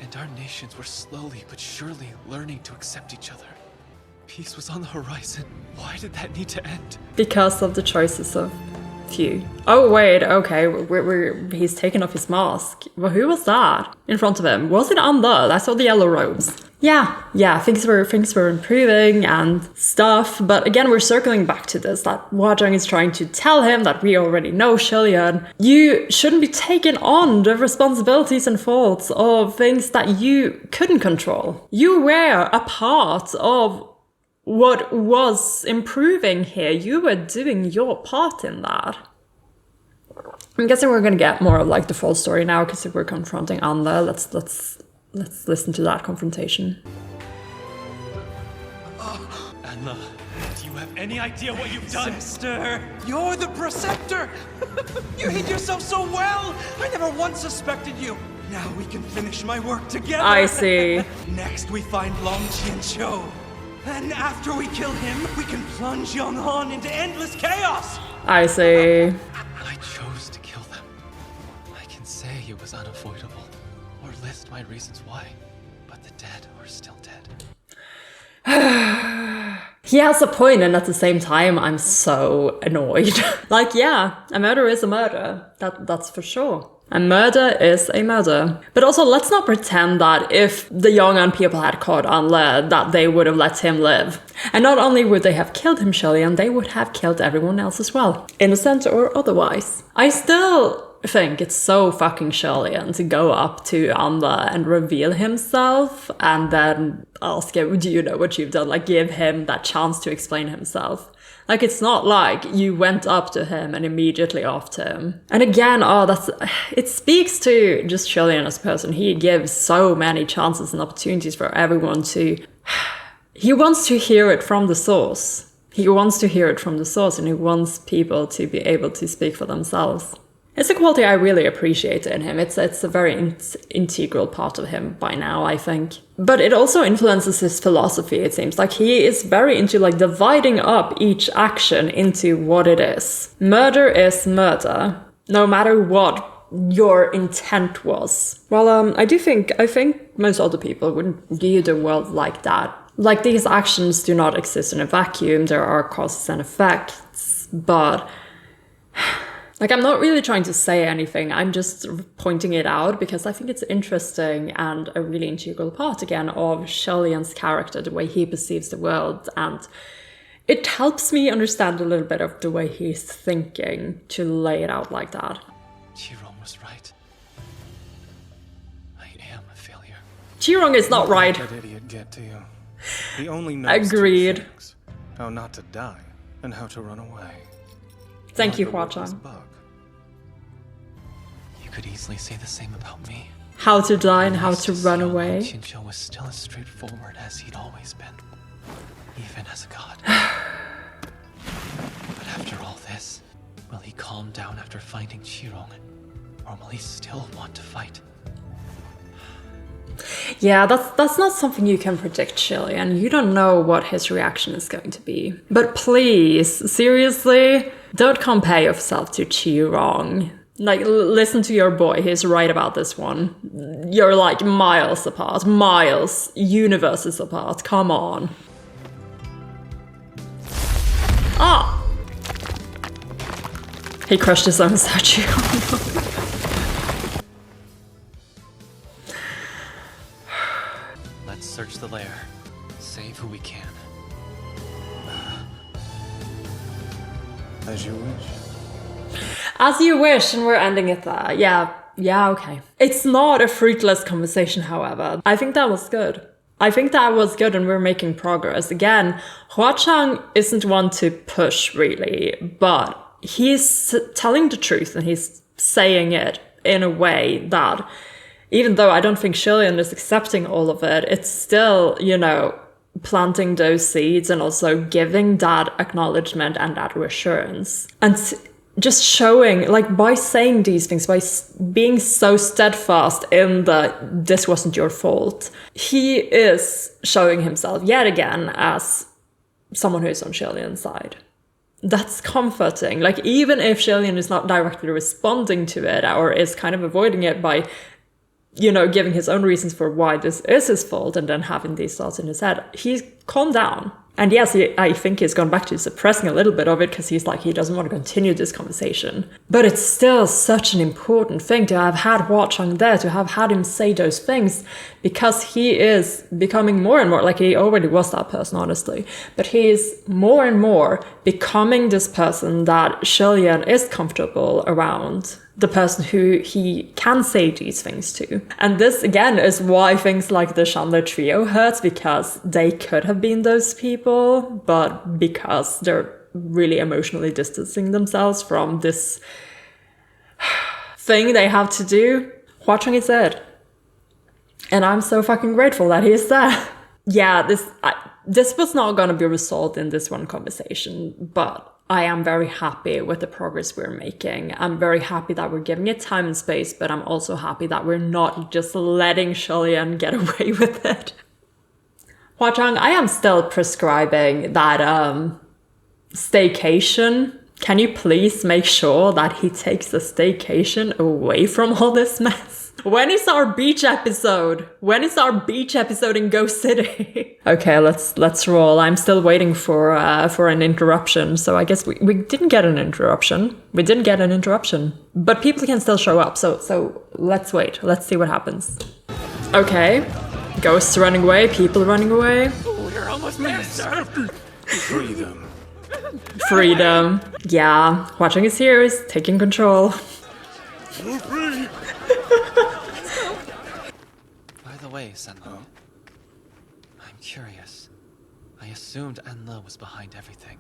and our nations were slowly but surely learning to accept each other. Peace was on the horizon. Why did that need to end? Because of the choices of few. Oh wait, okay, he's taken off his mask. Well, who was that in front of him? Was it Alta? I saw the yellow robes. Yeah, things were improving and stuff, but again, we're circling back to this, that Hua Cheng is trying to tell him that we already know, Shellian. You shouldn't be taking on the responsibilities and faults of things that you couldn't control. You were a part of what was improving here. You were doing your part in that. I'm guessing we're gonna get more of like the full story now, because if we're confronting Alta, let's listen to that confrontation. Anna, do you have any idea what you've done? Sister, you're the preceptor! You hid yourself so well! I never once suspected you! Now we can finish my work together! I see. Next we find Long Qianqiu. And after we kill him, we can plunge Yong'an into endless chaos! I see. I chose to kill them. I can say it was unavoidable, or list my reasons why, but the dead are still dead. He has a point, and at the same time, I'm so annoyed. Like, yeah, a murder is a murder. That's for sure. A murder is a murder. But also, let's not pretend that if the Yong'an people had caught Anle, that they would have let him live. And not only would they have killed him, Shellian, they would have killed everyone else as well. Innocent or otherwise. I still think it's so fucking Shirley to go up to Amber and reveal himself and then ask him, do you know what you've done? Like, give him that chance to explain himself. Like, it's not like you went up to him and immediately offed him. And again, it speaks to just Shirley as a person. He gives so many chances and opportunities for everyone to... He wants to hear it from the source. He wants to hear it from the source, and he wants people to be able to speak for themselves. It's a quality I really appreciate in him. It's a very integral part of him by now, I think. But it also influences his philosophy, it seems. Like, he is very into, like, dividing up each action into what it is. Murder is murder, no matter what your intent was. Well, I think most other people wouldn't view the world like that. Like, these actions do not exist in a vacuum. There are causes and effects, but... Like, I'm not really trying to say anything. I'm just pointing it out because I think it's interesting and a really integral part, again, of Shirley's character, the way he perceives the world. And it helps me understand a little bit of the way he's thinking to lay it out like that. Qi Rong was right. I am a failure. Qi Rong is not right. How did that idiot get to you? He only knows Agreed. 2 things. How not to die and how to run away. Thank you, Not Hua to work his Cheng. bug. You could easily say the same about me. How to die and how Nice to see run how away. Xinqiu was still as straightforward as he'd always been, even as a god. But after all this, will he calm down after finding Qi Rong, or will he still want to fight? Yeah, that's not something you can predict, Shirley, and you don't know what his reaction is going to be. But please, seriously, don't compare yourself to Qi Rong. Like, listen to your boy, he's right about this one. You're like miles apart, miles, universes apart, come on. Ah! He crushed his own statue. Let's search the lair, save who we can. As you wish. As you wish, and we're ending it there. Yeah, okay. It's not a fruitless conversation, however. I think that was good. And we're making progress. Again, Hua Cheng isn't one to push, really, but he's telling the truth and he's saying it in a way that, even though I don't think Shillian is accepting all of it, it's still, planting those seeds and also giving that acknowledgement and that reassurance. And just showing, like, by saying these things, by being so steadfast in the this wasn't your fault, he is showing himself yet again as someone who is on Shillian's side. That's comforting. Like, even if Shillian is not directly responding to it or is kind of avoiding it by, giving his own reasons for why this is his fault and then having these thoughts in his head, he's calmed down. And yes, I think he's gone back to suppressing a little bit of it because he's like, he doesn't want to continue this conversation. But it's still such an important thing to have had Hua Cheng there, to have had him say those things, because he is becoming more and more, like he already was that person, honestly, but he is more and more becoming this person that Shillian is comfortable around, the person who he can say these things to. And this, again, is why things like the Chandler Trio hurts, because they could have been those people, but because they're really emotionally distancing themselves from this thing they have to do, Hua Cheng is dead. And I'm so fucking grateful that he is there. Yeah, this was not going to be resolved in this one conversation, but I am very happy with the progress we're making. I'm very happy that we're giving it time and space, but I'm also happy that we're not just letting Shillian get away with it. Hua Cheng, I am still prescribing that staycation. Can you please make sure that he takes the staycation away from all this mess? When is our beach episode? When is our beach episode in Ghost City? Okay, let's roll. I'm still waiting for an interruption, so I guess we didn't get an interruption. But people can still show up, so let's wait. Let's see what happens. Okay, ghosts running away, people running away. We're almost there, sir. Freedom. Yeah, Hua Cheng is here, is taking control. By the way, Senlo, I'm curious. I assumed Enla was behind everything.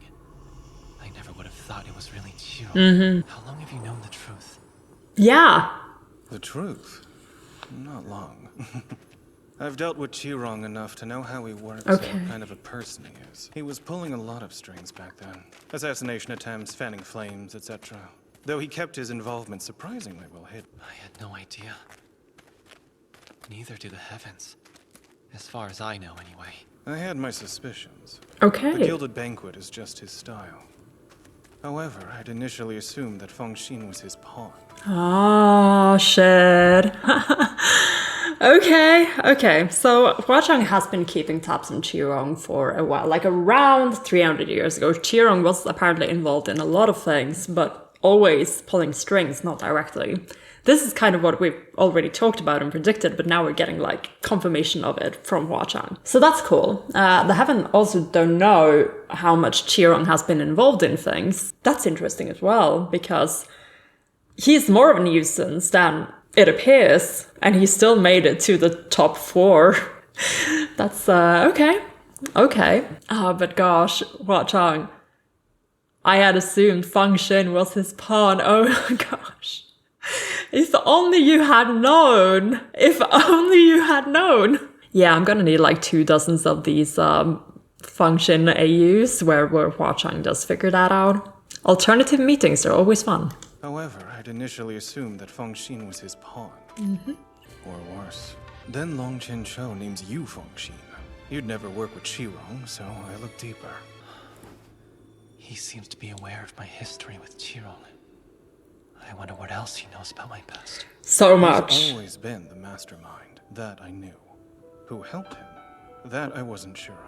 I never would have thought it was really Qi Rong. How long have you known the truth? Yeah. The truth? Not long. I've dealt with Qi Rong enough to know how he works and what kind of a person he is. He was pulling a lot of strings back then. Assassination attempts, fanning flames, etc. Though he kept his involvement surprisingly well hidden. I had no idea. Neither do the heavens. As far as I know, anyway. I had my suspicions. Okay. The Gilded Banquet is just his style. However, I'd initially assumed that Feng Xin was his pawn. Oh, shit. Okay. So Hua Cheng has been keeping tabs on Qi Rong for a while, like around 300 years ago. Qi Rong was apparently involved in a lot of things, but always pulling strings, not directly. This is kind of what we've already talked about and predicted, but now we're getting like confirmation of it from Hua Cheng. So that's cool. The Heaven also don't know how much Qi Rong has been involved in things. That's interesting as well, because he's more of a nuisance than it appears, and he still made it to the top 4. That's okay. But gosh, Hua Cheng, I had assumed Feng Xin was his pawn. Oh my gosh. If only you had known. If only you had known. Yeah, I'm gonna need like 2 dozens of these function AUs where Hua Cheng does figure that out. Alternative meetings are always fun. However, I'd initially assumed that Feng Xin was his pawn. Or worse. Then Long Chen Cho names you Feng Xin. You'd never work with Qi Rong, so I looked deeper. He seems to be aware of my history with Qi Rong. I wonder what else he knows about my past. So much. He's always been the mastermind. That I knew. Who helped him? That I wasn't sure of.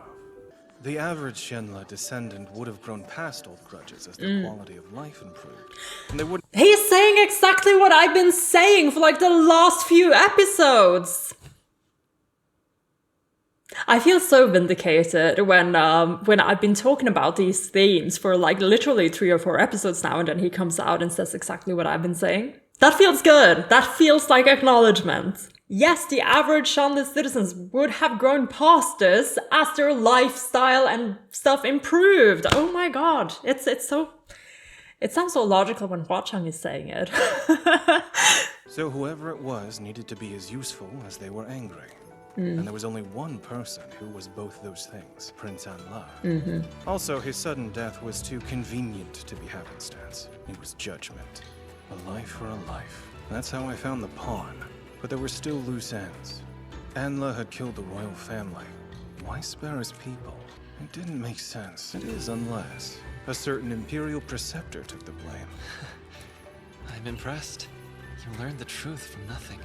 The average Shenla descendant would have grown past old grudges as their quality of life improved. And they wouldn't— He's saying exactly what I've been saying for like the last few episodes. I feel so vindicated when I've been talking about these themes for like literally 3 or 4 episodes now, and then he comes out and says exactly what I've been saying. That feels good. That feels like acknowledgement. Yes, the average Shanli citizens would have grown past this as their lifestyle and stuff improved. Oh my god. It sounds so logical when Hua Cheng is saying it. So whoever it was needed to be as useful as they were angry. And there was only one person who was both those things, Prince Anla. Also, his sudden death was too convenient to be happenstance. It was judgment. A life for a life. That's how I found the pawn. But there were still loose ends. Anla had killed the royal family. Why spare his people? It didn't make sense. It is unless a certain imperial preceptor took the blame. I'm impressed. You learned the truth from nothing.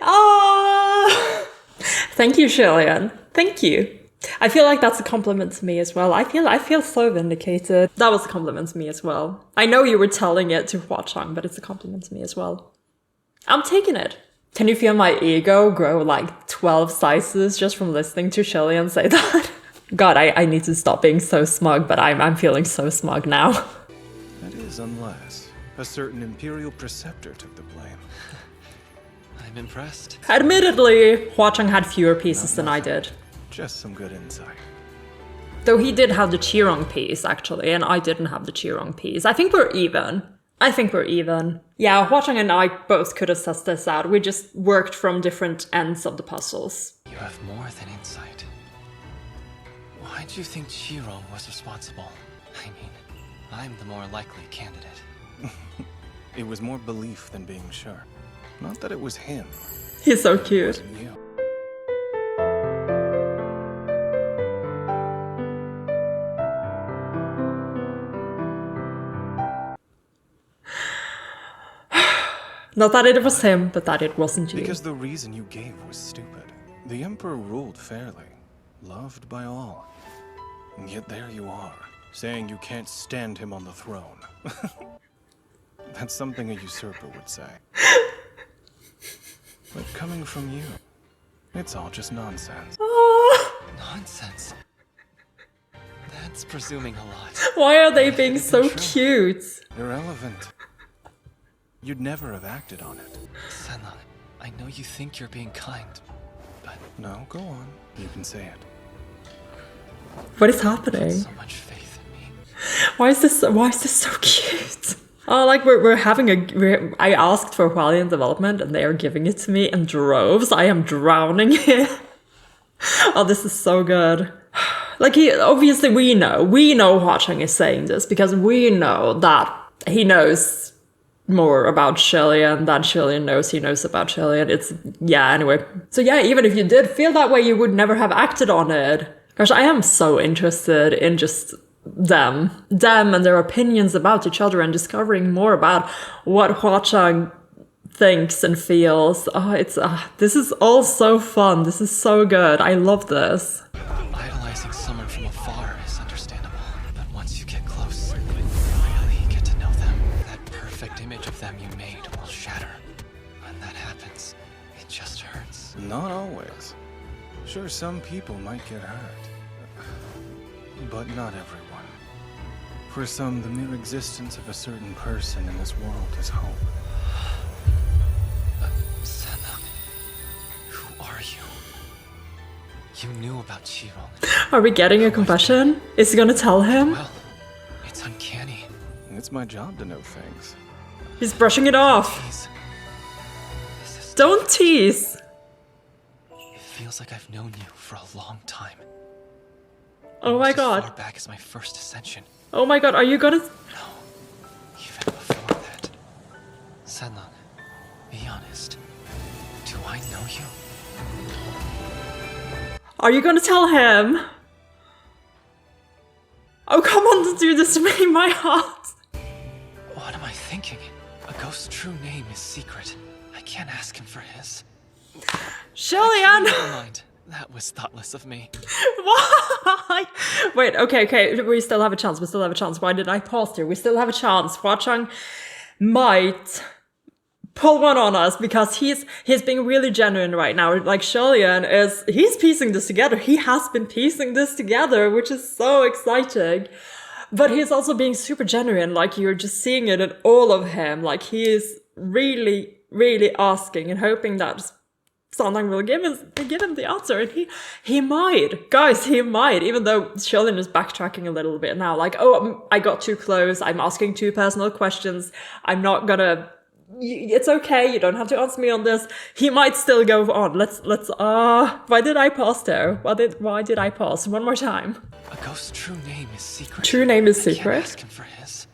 Oh, thank you, HUALIAN. Thank you. I feel like that's a compliment to me as well. I feel so vindicated. That was a compliment to me as well. I know you were telling it to Hua Cheng, but it's a compliment to me as well. I'm taking it. Can you feel my ego grow like 12 sizes just from listening to HUALIAN say that? God, I need to stop being so smug, but I'm feeling so smug now. That is unless a certain imperial preceptor took the blame. I'm impressed. Admittedly, Hua Cheng had fewer pieces than I did. Just some good insight. Though he did have the Qi Rong piece, actually, and I didn't have the Qi Rong piece. I think we're even. Yeah, Hua Cheng and I both could assess this out. We just worked from different ends of the puzzles. You have more than insight. Why do you think Qi Rong was responsible? I mean, I'm the more likely candidate. It was more belief than being sure. Not that it was him. He's so It cute. wasn't you. Not that it was him, but that it wasn't you. Because the reason you gave was stupid. The Emperor ruled fairly, loved by all. And yet there you are, saying you can't stand him on the throne. That's something a usurper would say. But coming from you, it's all just nonsense. Nonsense. That's presuming a lot. Why are they being so cute? Irrelevant. you'd never have acted on it. Senlong, I know you think you're being kind, but No, go on. You can say it. What is happening? so much faith in me. Why is this so cute? Oh, like I asked for HUALIAN development and they are giving it to me in droves. I am drowning here. Oh, this is so good. Like, obviously we know Hua Cheng is saying this because we know that he knows more about HUALIAN than HUALIAN knows he knows about HUALIAN. Anyway. So yeah, even if you did feel that way, you would never have acted on it. Gosh, I am so interested in just them and their opinions about each other and discovering more about what Hua Cheng thinks and feels. This is all so fun. This is so good. I love this. Idolizing someone from afar is understandable, but once you get close, really get to know them, that perfect image of them you made will shatter. When that happens, it just hurts. Not always. Sure, some people might get hurt. But not everyone. For some, the mere existence of a certain person in this world is hope. Senlong, who are you? You knew about Qi Rong. Are we getting a confession? Is he gonna tell him? Well, it's uncanny. It's my job to know things. He's brushing it off. Please. This is... Don't tease. It feels like I've known you for a long time. Oh my Almost as god. far back as my first ascension. Oh my god, are you gonna... No, even before that. Senlong, be honest. Do I know you? Are you gonna tell him? Oh, come on, don't do this to me, my heart. What am I thinking? A ghost's true name is secret. I can't ask him for his. HUALIAN! Never mind. That was thoughtless of me. Why? Wait, okay, we still have a chance, Why did I pause here? We still have a chance. Hua Cheng might pull one on us because he's being really genuine right now. Like, HUALIAN he's piecing this together. He has been piecing this together, which is so exciting. But he's also being super genuine. Like, you're just seeing it in all of him. Like, he is really, really asking and hoping that Senlong will give him the answer, and he might. Guys, he might, even though HUALIAN is backtracking a little bit now. Like, oh, I got too close. I'm asking too personal questions. I'm not gonna... It's okay, you don't have to answer me on this. He might still go on. Let's why did I pause there? Why did I pause? One more time. A ghost's true name is secret. True name is I can't secret? ask him for his.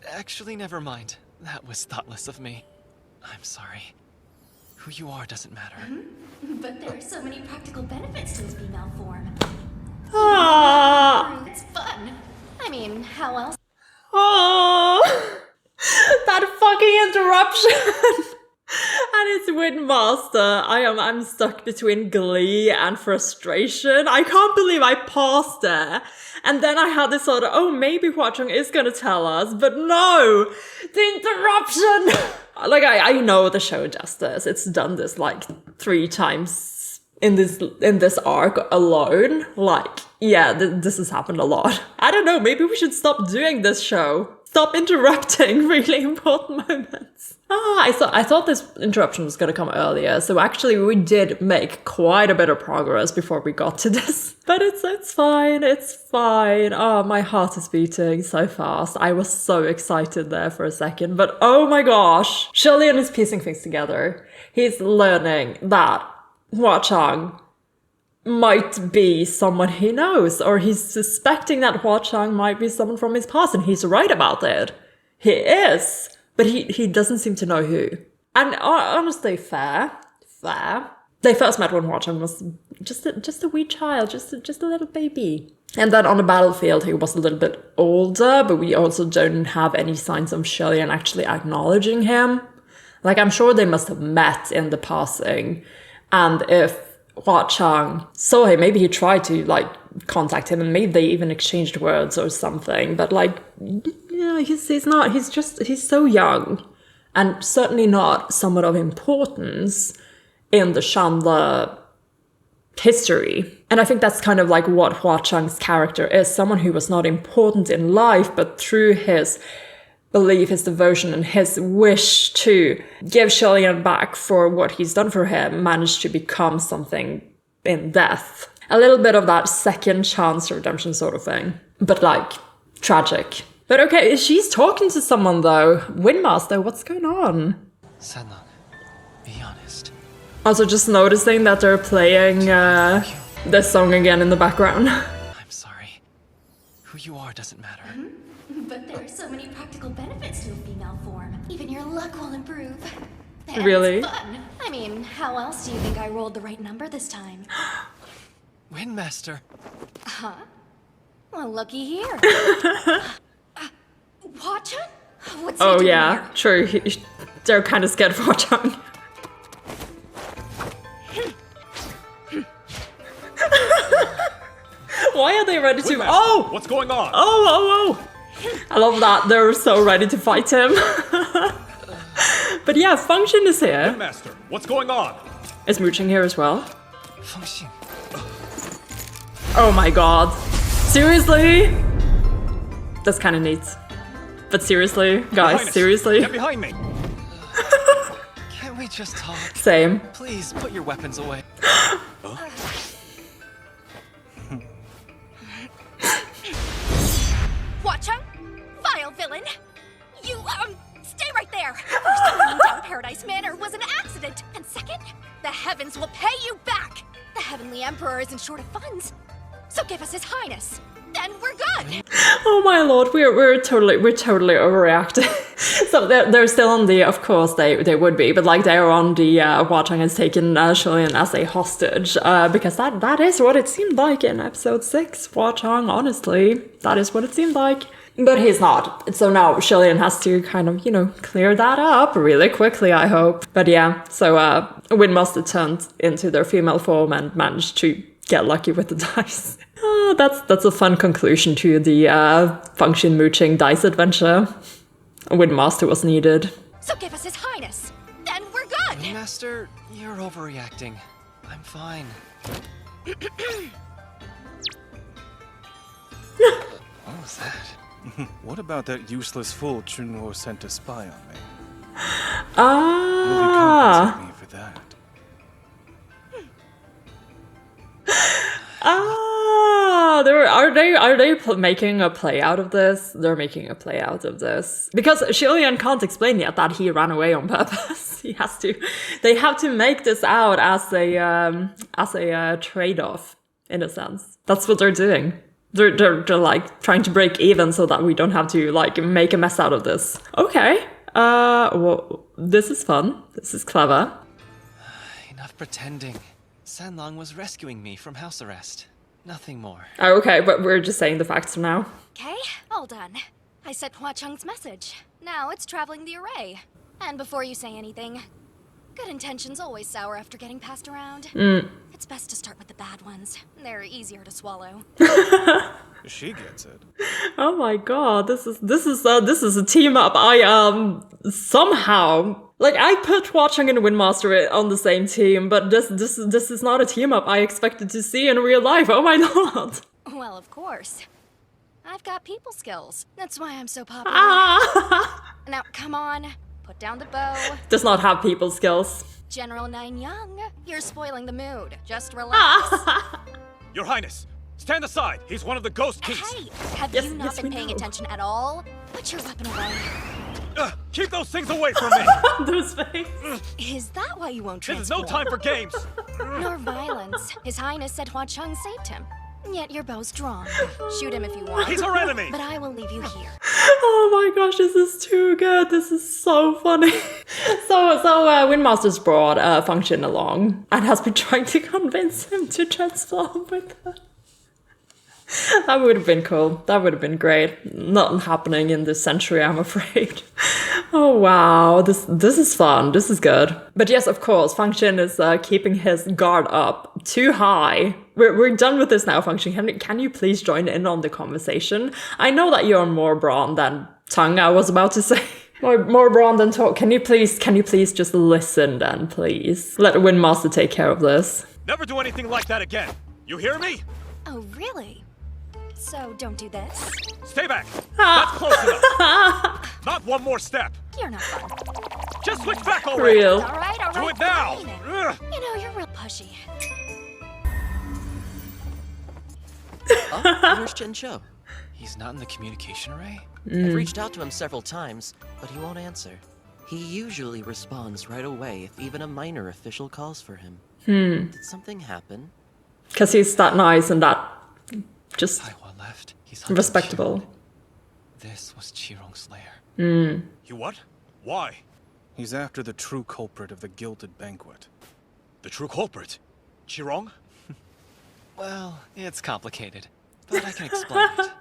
Actually, never mind. That was thoughtless of me. I'm sorry. Who you are doesn't matter. But there are so many practical benefits to this female form. Ah. It's fun. I mean, how else? Oh, that fucking interruption. And it's Windmaster. I'm stuck between glee and frustration. I can't believe I paused there. And then I had this sort of, oh, maybe Hua Cheng is gonna tell us, but no! The interruption! Like, I know the show justice. It's done this like 3 times in this arc alone. Like, yeah, this has happened a lot. I don't know, maybe we should stop doing this show. Stop interrupting really important moments. I thought this interruption was gonna come earlier, so actually we did make quite a bit of progress before we got to this. But it's fine, it's fine. Oh, my heart is beating so fast. I was so excited there for a second, but oh my gosh. HUALIAN is piecing things together. He's learning that Hua Cheng might be someone he knows, or he's suspecting that Hua Cheng might be someone from his past, and he's right about it. He is, but he doesn't seem to know who. And honestly, fair. They first met when Hua Cheng was just a wee child, just a little baby. And then on the battlefield, he was a little bit older, but we also don't have any signs of HUALIAN actually acknowledging him. Like, I'm sure they must have met in the passing, and if Hua Cheng saw him, maybe he tried to, like, contact him, and maybe they even exchanged words or something, but, like, yeah, he's so young, and certainly not someone of importance in the Chandler history. And I think that's kind of like what Hua Cheng's character is, someone who was not important in life, but through his belief, his devotion, and his wish to give HUALIAN back for what he's done for him managed to become something in death. A little bit of that second chance redemption sort of thing. But like, tragic. But okay, she's talking to someone though. Windmaster, what's going on? Sanlang, be honest. Also just noticing that they're playing this song again in the background. I'm sorry. Who you are doesn't matter. But there are so many practical benefits to a female form. Even your luck will improve. And Really? It's fun. I mean, how else do you think I rolled the right number this time? Windmaster. Huh? Well, looky here. Hua Cheng? What's he Oh doing yeah, here? true. They're kind of scared of Hua Cheng. Why are they ready to? Oh! What's going on? Oh! I love that. They're so ready to fight him. But yeah, Function is here. Master, what's going on? Is Mooching here as well? Function. Oh my god. Seriously? That's kind of neat. But seriously, guys, Highness, seriously? Get behind me. Can't we just talk? Same. Please put your weapons away. Hua Cheng? Vile villain! You, stay right there! First, burning down Paradise Manor was an accident, and second, the heavens will pay you back! The Heavenly Emperor isn't short of funds, so give us His Highness, then we're good! Oh my lord, we're totally overreacting. So they're still on the, of course they would be, but like they're on the Hua Cheng has taken HUALIAN as a hostage, because that is what it seemed like in episode 6. Hua Cheng, honestly, that is what it seemed like. But he's not. So now HUALIAN has to kind of, you know, clear that up really quickly, I hope. But yeah, so Windmaster turned into their female form and managed to get lucky with the dice. Oh, that's a fun conclusion to the Function Mooching dice adventure. Windmaster was needed. So give us His Highness, then we're good! Windmaster, you're overreacting. I'm fine. What was that? What about that useless fool Chunwo sent to spy on me? Will you Ah! compensate me for that? Ah! Are they making a play out of this? They're making a play out of this because HUALIAN can't explain yet that he ran away on purpose. He has to. They have to make this out as a trade-off in a sense. That's what they're doing. They're like trying to break even so that we don't have to like make a mess out of this. Okay. Well, this is fun. This is clever. Enough pretending. Sanlang was rescuing me from house arrest. Nothing more. Oh, okay, but we're just saying the facts for now. Okay, all done. I sent Hua Cheng's message. Now it's traveling the array. And before you say anything, good intentions always sour after getting passed around. It's best to start with the bad ones. They're easier to swallow. She gets it. Oh my god, this is a team up. I somehow like I put Hua Cheng and Windmaster on the same team, but this is not a team up I expected to see in real life. Oh my lord. Well, of course. I've got people skills. That's why I'm so popular. Ah! Now, come on. Put down the bow. Does not have people skills. General Nine Young, you're spoiling the mood. Just relax. Your Highness, stand aside. He's one of the Ghost Keys. Hey, have Yes, you not yes, been we paying know. attention at all? Put your weapon away. Keep those things away from me. Those things. Is that why you won't This transform? is no time for games. Nor violence. His Highness said Hua Cheng saved him. Yet your bow's drawn. Shoot him if you want. He's our enemy. But I will leave you here. Oh my gosh, this is too good. This is so funny. So Windmaster's brought Function along and has been trying to convince him to transform with her. That would have been cool. That would have been great. Not happening in this century, I'm afraid. Oh wow, this is fun. This is good. But yes, of course, Function is keeping his guard up too high. We're done with this now, Function. Can you please join in on the conversation? I know that you're more brawn than tongue. I was about to say more brawn than talk. Can you please just listen then, please? Let Windmaster take care of this. Never do anything like that again. You hear me? Oh, really? So don't do this? Stay back. That's close enough. Not one more step. You're not fun. Just switch back already. Real. All right, Do it now. fine. Ugh. You know, you're real pushy. Oh, where's Chencho? He's not in the communication array? I've reached out to him several times, but he won't answer. He usually responds right away if even a minor official calls for him. Did something happen? Because he's that nice and that just Taiwan left. He's respectable. This was Qi Rong's lair. You what? Why? He's after the true culprit of the gilded banquet. The true culprit? Qi Rong? Well, it's complicated, but I can explain it.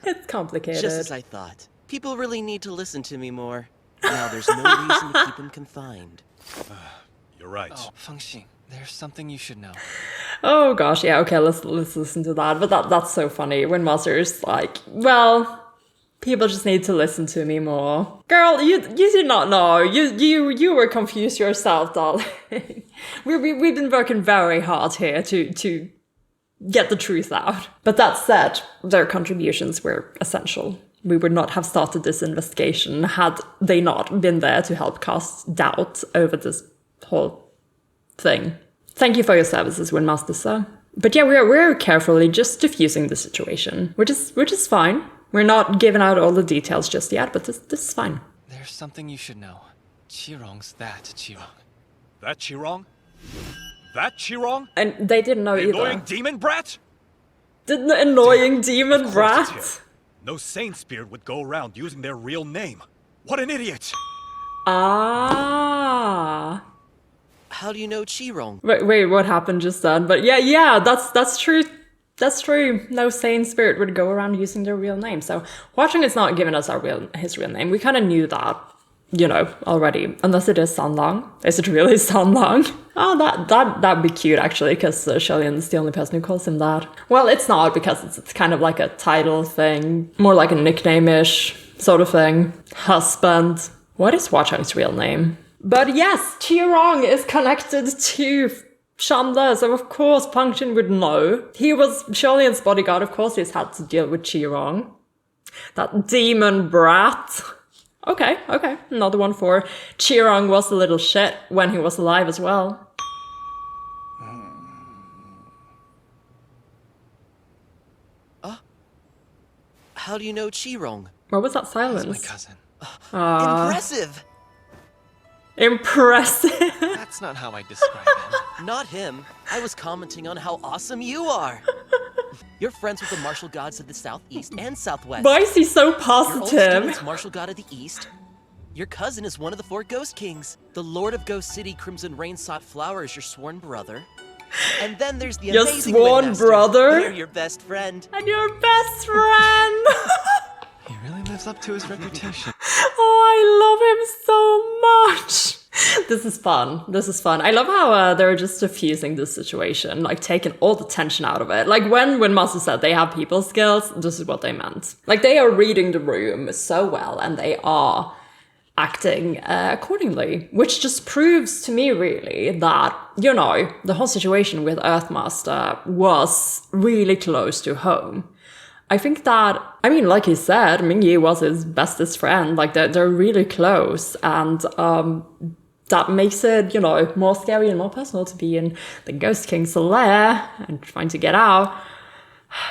It's complicated. Just as I thought. People really need to listen to me more. Now there's no reason to keep him confined. You're right. Oh, Fengxing, there's something you should know. Oh gosh, yeah, okay, let's listen to that. But that's so funny when Master's like, well, people just need to listen to me more. Girl, you did not know. You were confused yourself, darling. We've been working very hard here to get the truth out. But that said, their contributions were essential. We would not have started this investigation had they not been there to help cast doubt over this whole thing. Thank you for your services, Windmaster, sir. But yeah, we're carefully just diffusing the situation, which is fine. We're not giving out all the details just yet, but this is fine. There's something you should know. Qi Rong's that Qi Rong. That Qi Rong? That Qi Rong? And they didn't know The either. annoying demon brat? The annoying demon Of course it's brat. him. No sane spirit would go around using their real name. What an idiot! Ah. How do you know Qi Rong? Wait, what happened just then? But yeah, that's true. That's true. No sane spirit would go around using their real name. So Hua Cheng is not giving us his real name. We kind of knew that, already. Unless it is Sanlang. Is it really Sanlang? Oh, that'd be cute actually, because Shelian's the only person who calls him that. Well, it's not, because it's kind of like a title thing, more like a nickname-ish sort of thing. Husband. What is Hua Cheng's real name? But yes, Qi Rong is connected to Chandler, so of course Punchin would know. He was Sholian's bodyguard, of course he's had to deal with Qi Rong. That demon brat. Okay, another one for Qi Rong was a little shit when he was alive as well. How do you know Qi Rong? What was that He's silence? my cousin. Impressive! Impressive. That's not how I describe him. Not him. I was commenting on how awesome you are. You're friends with the martial gods of the southeast and southwest. Why is he so Your old positive? student's martial god of the east. Your cousin is one of the 4 ghost kings. The lord of Ghost City, Crimson Rain Sought Flower, is your sworn brother. And then there's the Your amazing sworn Windmaster. brother? They're your best friend. And your best friend. He really lives up to his reputation. Oh, I love him so much. This is fun. I love how they're just diffusing this situation, like taking all the tension out of it. Like when Master said they have people skills, this is what they meant. Like they are reading the room so well and they are acting accordingly, which just proves to me really that, the whole situation with Earthmaster was really close to home. I think that, like he said, Mingyi was his bestest friend. Like, they're really close. And that makes it, more scary and more personal to be in the Ghost King's lair and trying to get out.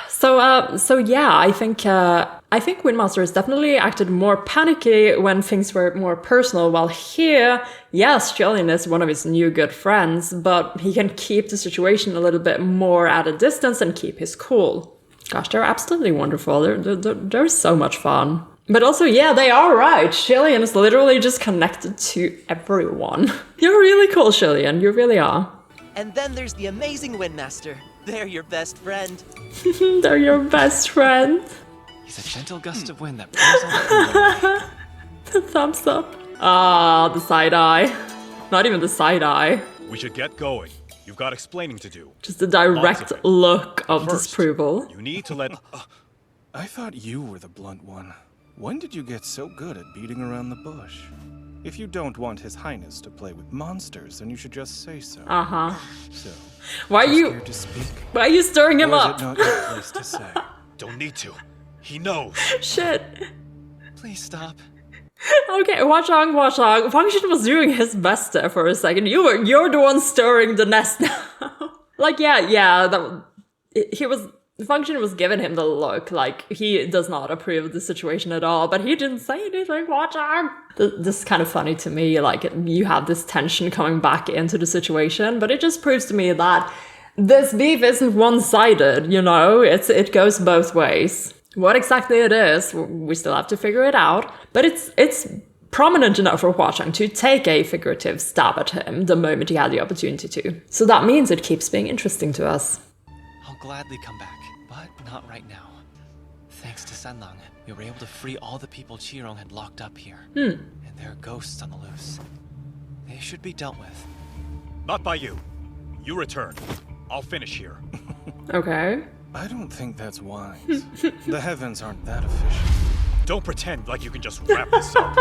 So yeah, I think Windmaster has definitely acted more panicky when things were more personal, while here, yes, Julian is one of his new good friends, but he can keep the situation a little bit more at a distance and keep his cool. Gosh, they're absolutely wonderful. They're so much fun. But also, yeah, they are right. Shilian is literally just connected to everyone. You're really cool, Shilian. You really are. And then there's the amazing Windmaster. They're your best friend. They're your best friend. He's a gentle gust of wind that blows on the The thumbs up. Ah, the side eye. Not even the side eye. We should get going. You've got explaining to do. Just a direct look of First, disapproval. You need to let... I thought you were the blunt one. When did you get so good at beating around the bush? If you don't want His Highness to play with monsters, then you should just say so. Uh-huh. So, Why are scared to speak? Why are you stirring him Or is up? it not your place to say? Don't need to. He knows. Shit. Please stop. Okay, Hua Cheng. Function was doing his best there for a second. You're the one stirring the nest now. Like, Function was giving him the look, like, he does not approve of the situation at all, but he didn't say anything, Hua Cheng. This is kind of funny to me, like, you have this tension coming back into the situation, but it just proves to me that this beef isn't one-sided, you know? It goes both ways. What exactly it is, we still have to figure it out, but it's prominent enough for Hua Cheng to take a figurative stab at him the moment he had the opportunity to. So that means it keeps being interesting to us. I'll gladly come back, but not right now. Thanks to Sanlang, we were able to free all the people Qi Rong had locked up here. And there are ghosts on the loose. They should be dealt with. Not by you. You return. I'll finish here. Okay. I don't think that's wise. The heavens aren't that efficient. Don't pretend like you can just wrap this up.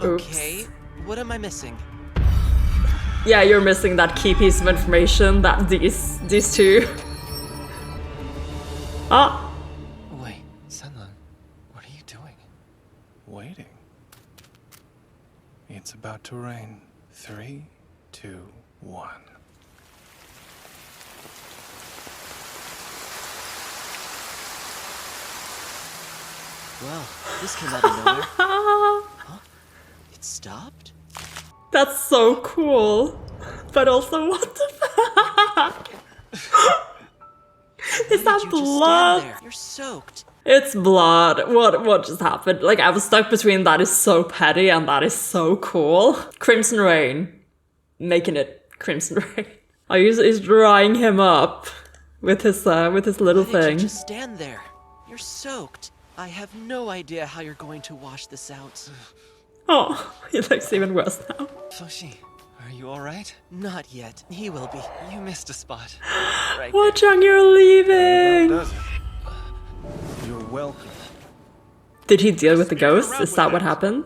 Okay, what am I missing? Yeah, you're missing that key piece of information that these two... Ah! Wait, Sanlang, what are you doing? Waiting. It's about to rain. 3, 2, 1. Well, this came out of nowhere. Huh? It stopped? That's so cool. But also, what the fuck? Is that You just stand blood? there. You're soaked. It's blood. What just happened? Like, I was stuck between that is so petty and that is so cool. Crimson Rain. Making it Crimson Rain. Oh, he's drying him up with his little Why did thing. you just stand there? You're soaked. I have no idea how you're going to wash this out. Oh, he looks even worse now. Foshi, are you alright? Not yet. He will be. You missed a spot. Right Hua there. Cheng, you're That leaving! does it. You're welcome. Did he deal with the ghost? Is that what happened?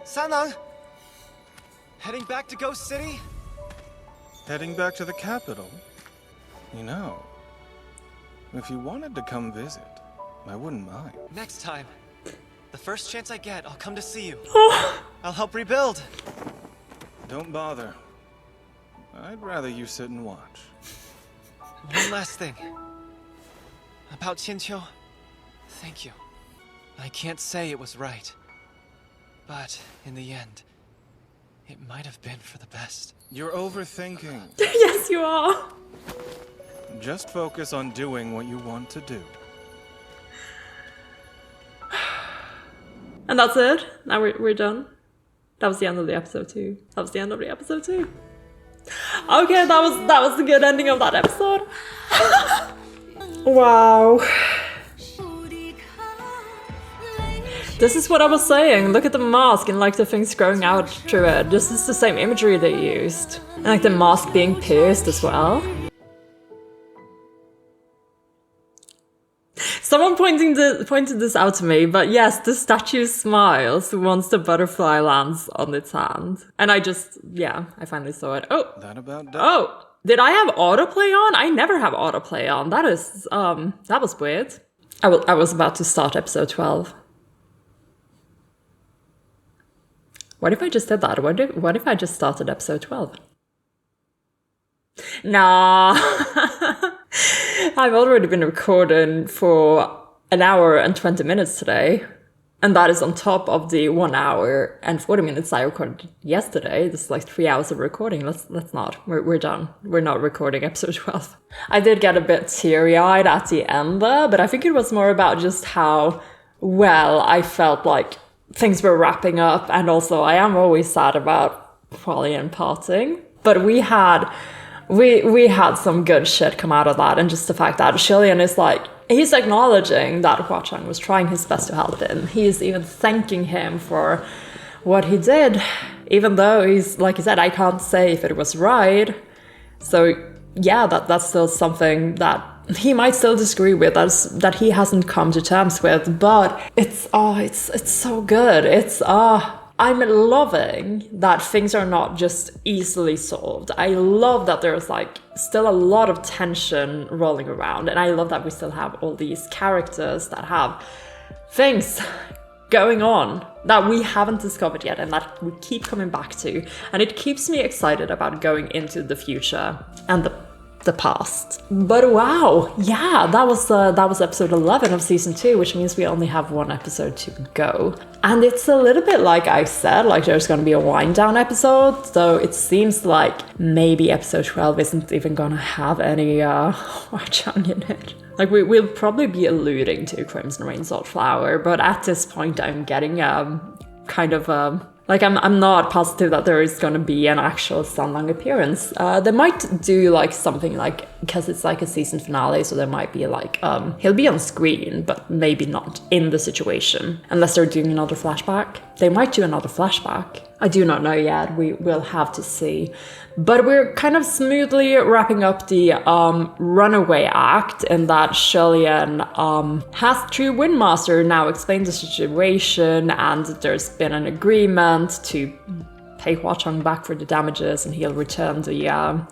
Sanlang! Heading back to Ghost City? Heading back to the capital? You know, if you wanted to come visit, I wouldn't mind. Next time. The first chance I get, I'll come to see you. Oh, I'll help rebuild. Don't bother. I'd rather you sit and watch. One last thing. About Qianqiu. Thank you. I can't say it was right. But in the end, it might have been for the best. You're overthinking. yes, you are. Just focus on doing what you want to do. And that's it. Now we're done. That was the end of the episode too. Okay, that was the good ending of that episode. Wow. This is what I was saying. Look at the mask and like the things growing out through it. This is the same imagery they used. And like the mask being pierced as well. Someone pointed this out to me, but yes, the statue smiles once the butterfly lands on its hand. And I finally saw it. Oh, That about does. oh, did I have autoplay on? I never have autoplay on. That was weird. I was about to start episode 12. What if I just did that? What if I just started episode 12? Nah. I've already been recording for 1 hour and 20 minutes today. And that is on top of the 1 hour and 40 minutes I recorded yesterday. This is like 3 hours of recording. Let's not. We're done. We're not recording episode 12. I did get a bit teary-eyed at the end there, but I think it was more about just how well I felt like things were wrapping up. And also I am always sad about HUALIAN parting. But we had some good shit come out of that, and just the fact that Shillian is like, he's acknowledging that Hua Cheng was trying his best to help him. He's even thanking him for what he did, even though he's, like he said, I can't say if it was right. So yeah, that's still something that he might still disagree with, that he hasn't come to terms with, but it's so good. I'm loving that things are not just easily solved. I love that there's like still a lot of tension rolling around, and I love that we still have all these characters that have things going on that we haven't discovered yet and that we keep coming back to, and it keeps me excited about going into the future and the past. But wow, yeah, that was episode 11 of season 2, which means we only have one episode to go. And it's a little bit like I said, like there's going to be a wind down episode, so it seems like maybe episode 12 isn't even going to have any Hua Cheng in it. Like we'll probably be alluding to Crimson Rain Flower, but at this point I'm getting kind of like I'm not positive that there is gonna be an actual Sanlang appearance. They might do like something like, because it's like a season finale, so there might be like he'll be on screen, but maybe not in the situation, unless they're doing another flashback. They might do another flashback. I do not know yet. We will have to see. But we're kind of smoothly wrapping up the runaway act in that HUALIAN has through Windmaster now explained the situation, and there's been an agreement to pay Hua Cheng back for the damages, and he'll return the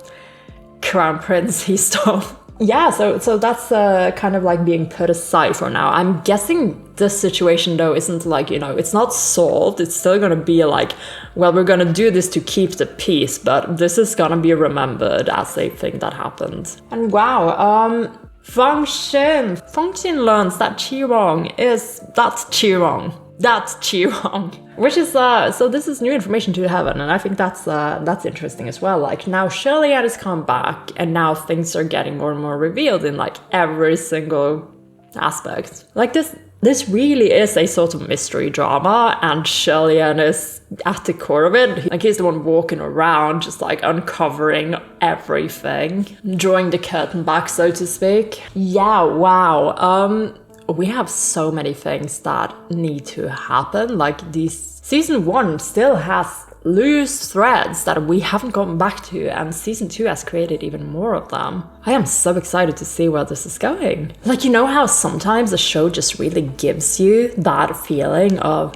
crown prince he stole. Yeah, so that's kind of like being put aside for now. I'm guessing this situation though isn't like, you know, it's not solved. It's still gonna be like, well, we're gonna do this to keep the peace, but this is gonna be remembered as a thing that happened. And wow, Fengxin learns that Qi Rong that's Qi Rong. That's Qi Rong, which is so this is new information to Heaven, and I think that's interesting as well. Like now HUALIAN has come back, and now things are getting more and more revealed in like every single aspect. Like this really is a sort of mystery drama, and HUALIAN is at the core of it. Like he's the one walking around, just like uncovering everything, drawing the curtain back, so to speak. Yeah, wow. We have so many things that need to happen. Like these season 1 still has loose threads that we haven't gotten back to, and season 2 has created even more of them. I am so excited to see where this is going. Like, you know how sometimes a show just really gives you that feeling of,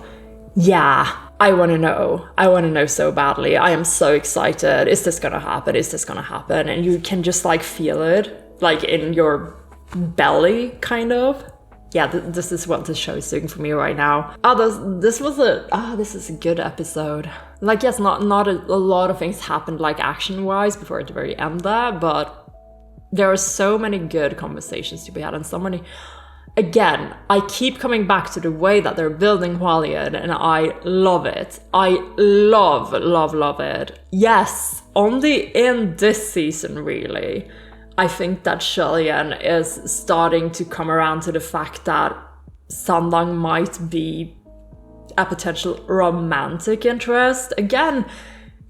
yeah, I want to know so badly. I am so excited. Is this gonna happen? Is this gonna happen? And you can just like feel it like in your belly, kind of. Yeah, this is what this show is doing for me right now. This is a good episode. Like, yes, not a lot of things happened like action-wise before at the very end there, but there are so many good conversations to be had, and so many. Again, I keep coming back to the way that they're building HUALIAN, and I love it. I love it. Yes, only in this season, really. I think that HUALIAN is starting to come around to the fact that Sanlang might be a potential romantic interest. Again,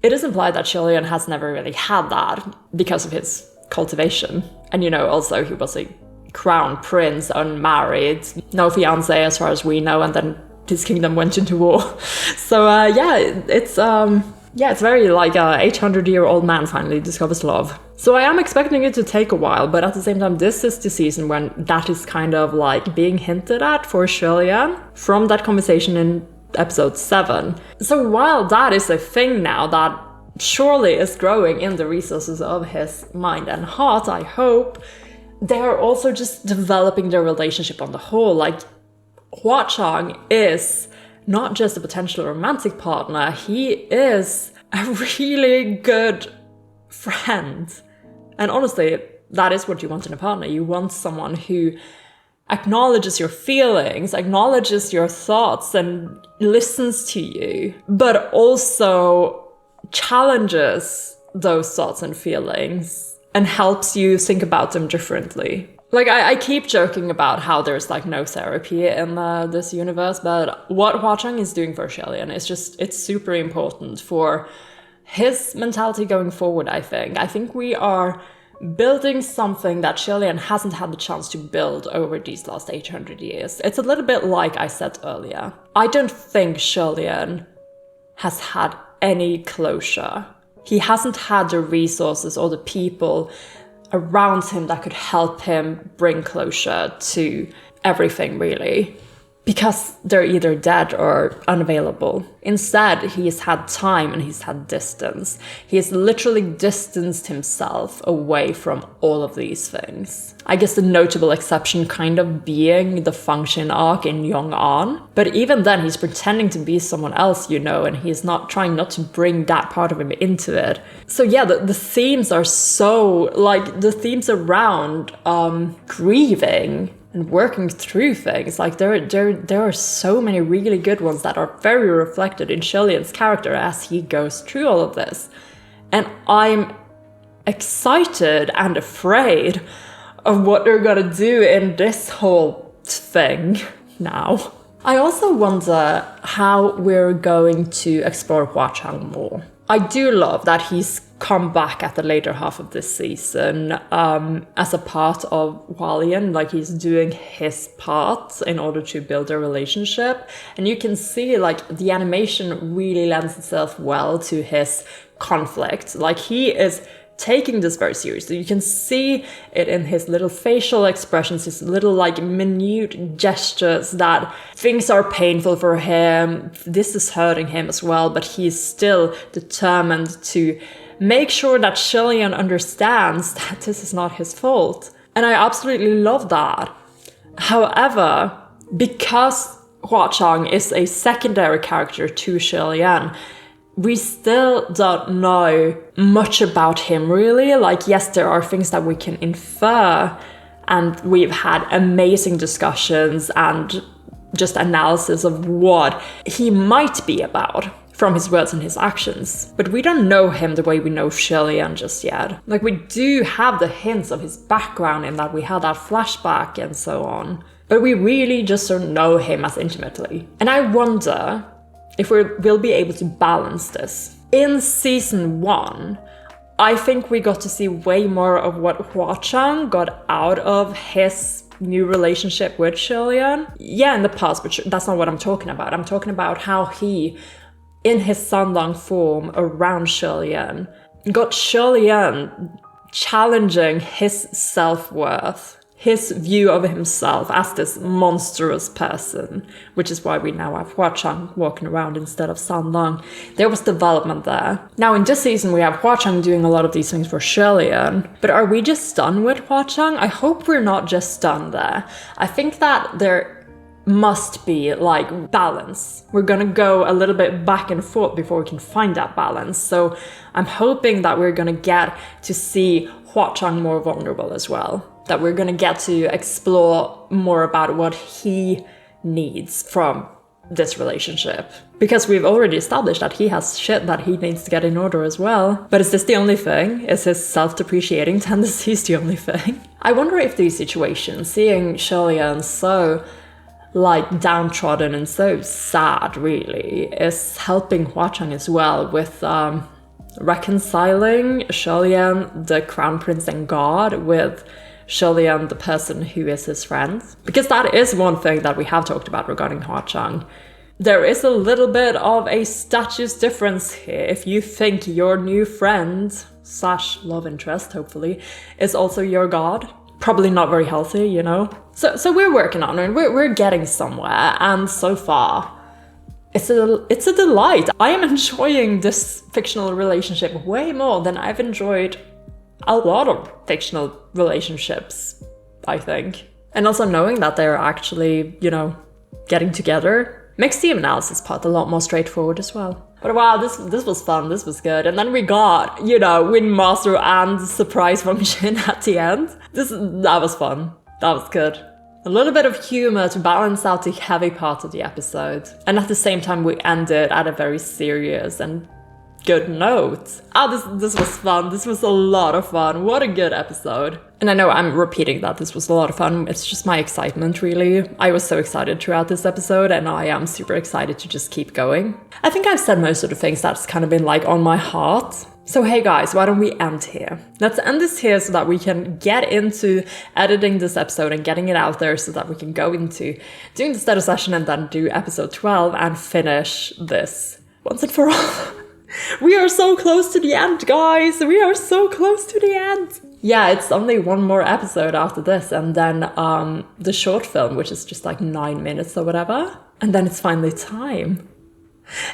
it is implied that HUALIAN has never really had that because of his cultivation. And, you know, also he was a crown prince, unmarried, no fiancé as far as we know, and then his kingdom went into war. So it's very like a 800-year-old man finally discovers love. So I am expecting it to take a while, but at the same time, this is the season when that is kind of like being hinted at for HUALIAN from that conversation in episode 7. So while that is a thing now that surely is growing in the resources of his mind and heart, I hope, they are also just developing their relationship on the whole. Like, Hua Cheng is not just a potential romantic partner, he is a really good friend. And honestly, that is what you want in a partner. You want someone who acknowledges your feelings, acknowledges your thoughts, and listens to you, but also challenges those thoughts and feelings and helps you think about them differently. Like, I keep joking about how there's, like, no therapy in this universe, but what Hua Cheng is doing for HUALIAN is just, it's super important for his mentality going forward, I think. I think we are building something that HUALIAN hasn't had the chance to build over these last 800 years. It's a little bit like I said earlier. I don't think HUALIAN has had any closure. He hasn't had the resources or the people around him that could help him bring closure to everything, really. because they're either dead or unavailable. Instead, he's had time and he's had distance. He has literally distanced himself away from all of these things. I guess the notable exception kind of being the function arc in Yong-an. But even then, he's pretending to be someone else, you know, and he's not trying not to bring that part of him into it. So yeah, the themes are so, like, the themes around grieving and working through things, like there are so many really good ones that are very reflected in HUALIAN's character as he goes through all of this. And I'm excited and afraid of what they're gonna do in this whole thing now. I also wonder how we're going to explore Hua Cheng more. I do love that he's come back at the later half of this season as a part of HUALIAN, like he's doing his part in order to build a relationship. And you can see like the animation really lends itself well to his conflict. Like he is taking this very seriously. You can see it in his little facial expressions, his little like minute gestures that things are painful for him. This is hurting him as well, but he's still determined to make sure that HUALIAN understands that this is not his fault. And I absolutely love that. However, because Hua Cheng is a secondary character to HUALIAN, we still don't know much about him really. Like, yes, there are things that we can infer, and we've had amazing discussions and just analysis of what he might be about from his words and his actions. But we don't know him the way we know HUALIAN just yet. Like, we do have the hints of his background in that we had that flashback and so on, but we really just don't know him as intimately. And I wonder if we'll be able to balance this. In season 1, I think we got to see way more of what Hua Cheng got out of his new relationship with HUALIAN. Yeah, in the past, but that's not what I'm talking about. I'm talking about how he, in his Sanlang form around HUALIAN, got HUALIAN challenging his self-worth, his view of himself as this monstrous person, which is why we now have Hua Cheng walking around instead of Sanlang. There was development there. Now in this season we have Hua Cheng doing a lot of these things for HUALIAN, but are we just done with Hua Cheng? I hope we're not just done there. I think that there must be like balance. We're gonna go a little bit back and forth before we can find that balance. So I'm hoping that we're gonna get to see Hua Cheng more vulnerable as well. That we're gonna get to explore more about what he needs from this relationship. Because we've already established that he has shit that he needs to get in order as well. But is this the only thing? Is his self-depreciating tendencies the only thing? I wonder if these situations, seeing HUALIAN so like downtrodden and so sad really, is helping Hua Cheng as well with reconciling HUALIAN, the crown prince and god, with HUALIAN, the person who is his friend. Because that is one thing that we have talked about regarding Hua Cheng. There is a little bit of a status difference here. If you think your new friend / love interest, hopefully, is also your god, probably not very healthy, you know? So we're working on it, we're getting somewhere, and so far, it's a delight. I am enjoying this fictional relationship way more than I've enjoyed a lot of fictional relationships, I think. And also knowing that they're actually, you know, getting together makes the analysis part a lot more straightforward as well. But wow, this was fun, this was good. And then we got, you know, Windmaster and surprise function at the end. That was fun, that was good. A little bit of humor to balance out the heavy part of the episode. And at the same time we ended at a very serious and good note. This was fun. This was a lot of fun. What a good episode. And I know I'm repeating that this was a lot of fun. It's just my excitement, really. I was so excited throughout this episode, and I am super excited to just keep going. I think I've said most of the things that's kind of been like on my heart. So hey guys, why don't we end here? Let's end this here so that we can get into editing this episode and getting it out there so that we can go into doing the study session and then do episode 12 and finish this once and for all. We are so close to the end, guys! We are so close to the end! yeah, it's only one more episode after this, and then the short film, which is just like 9 minutes or whatever. And then it's finally time.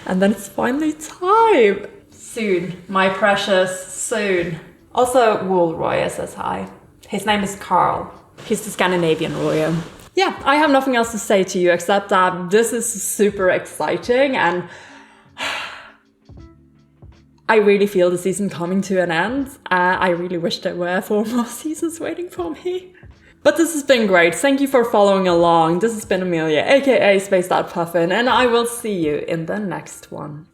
And then it's finally time. Soon, my precious, soon. Also, Wool Royer says hi. His name is Carl. He's the Scandinavian Royer. Yeah, I have nothing else to say to you except that this is super exciting, and I really feel the season coming to an end. I really wish there were 4 more seasons waiting for me. But this has been great. Thank you for following along. This has been Amelia, aka Spaced Out Puffin, and I will see you in the next one.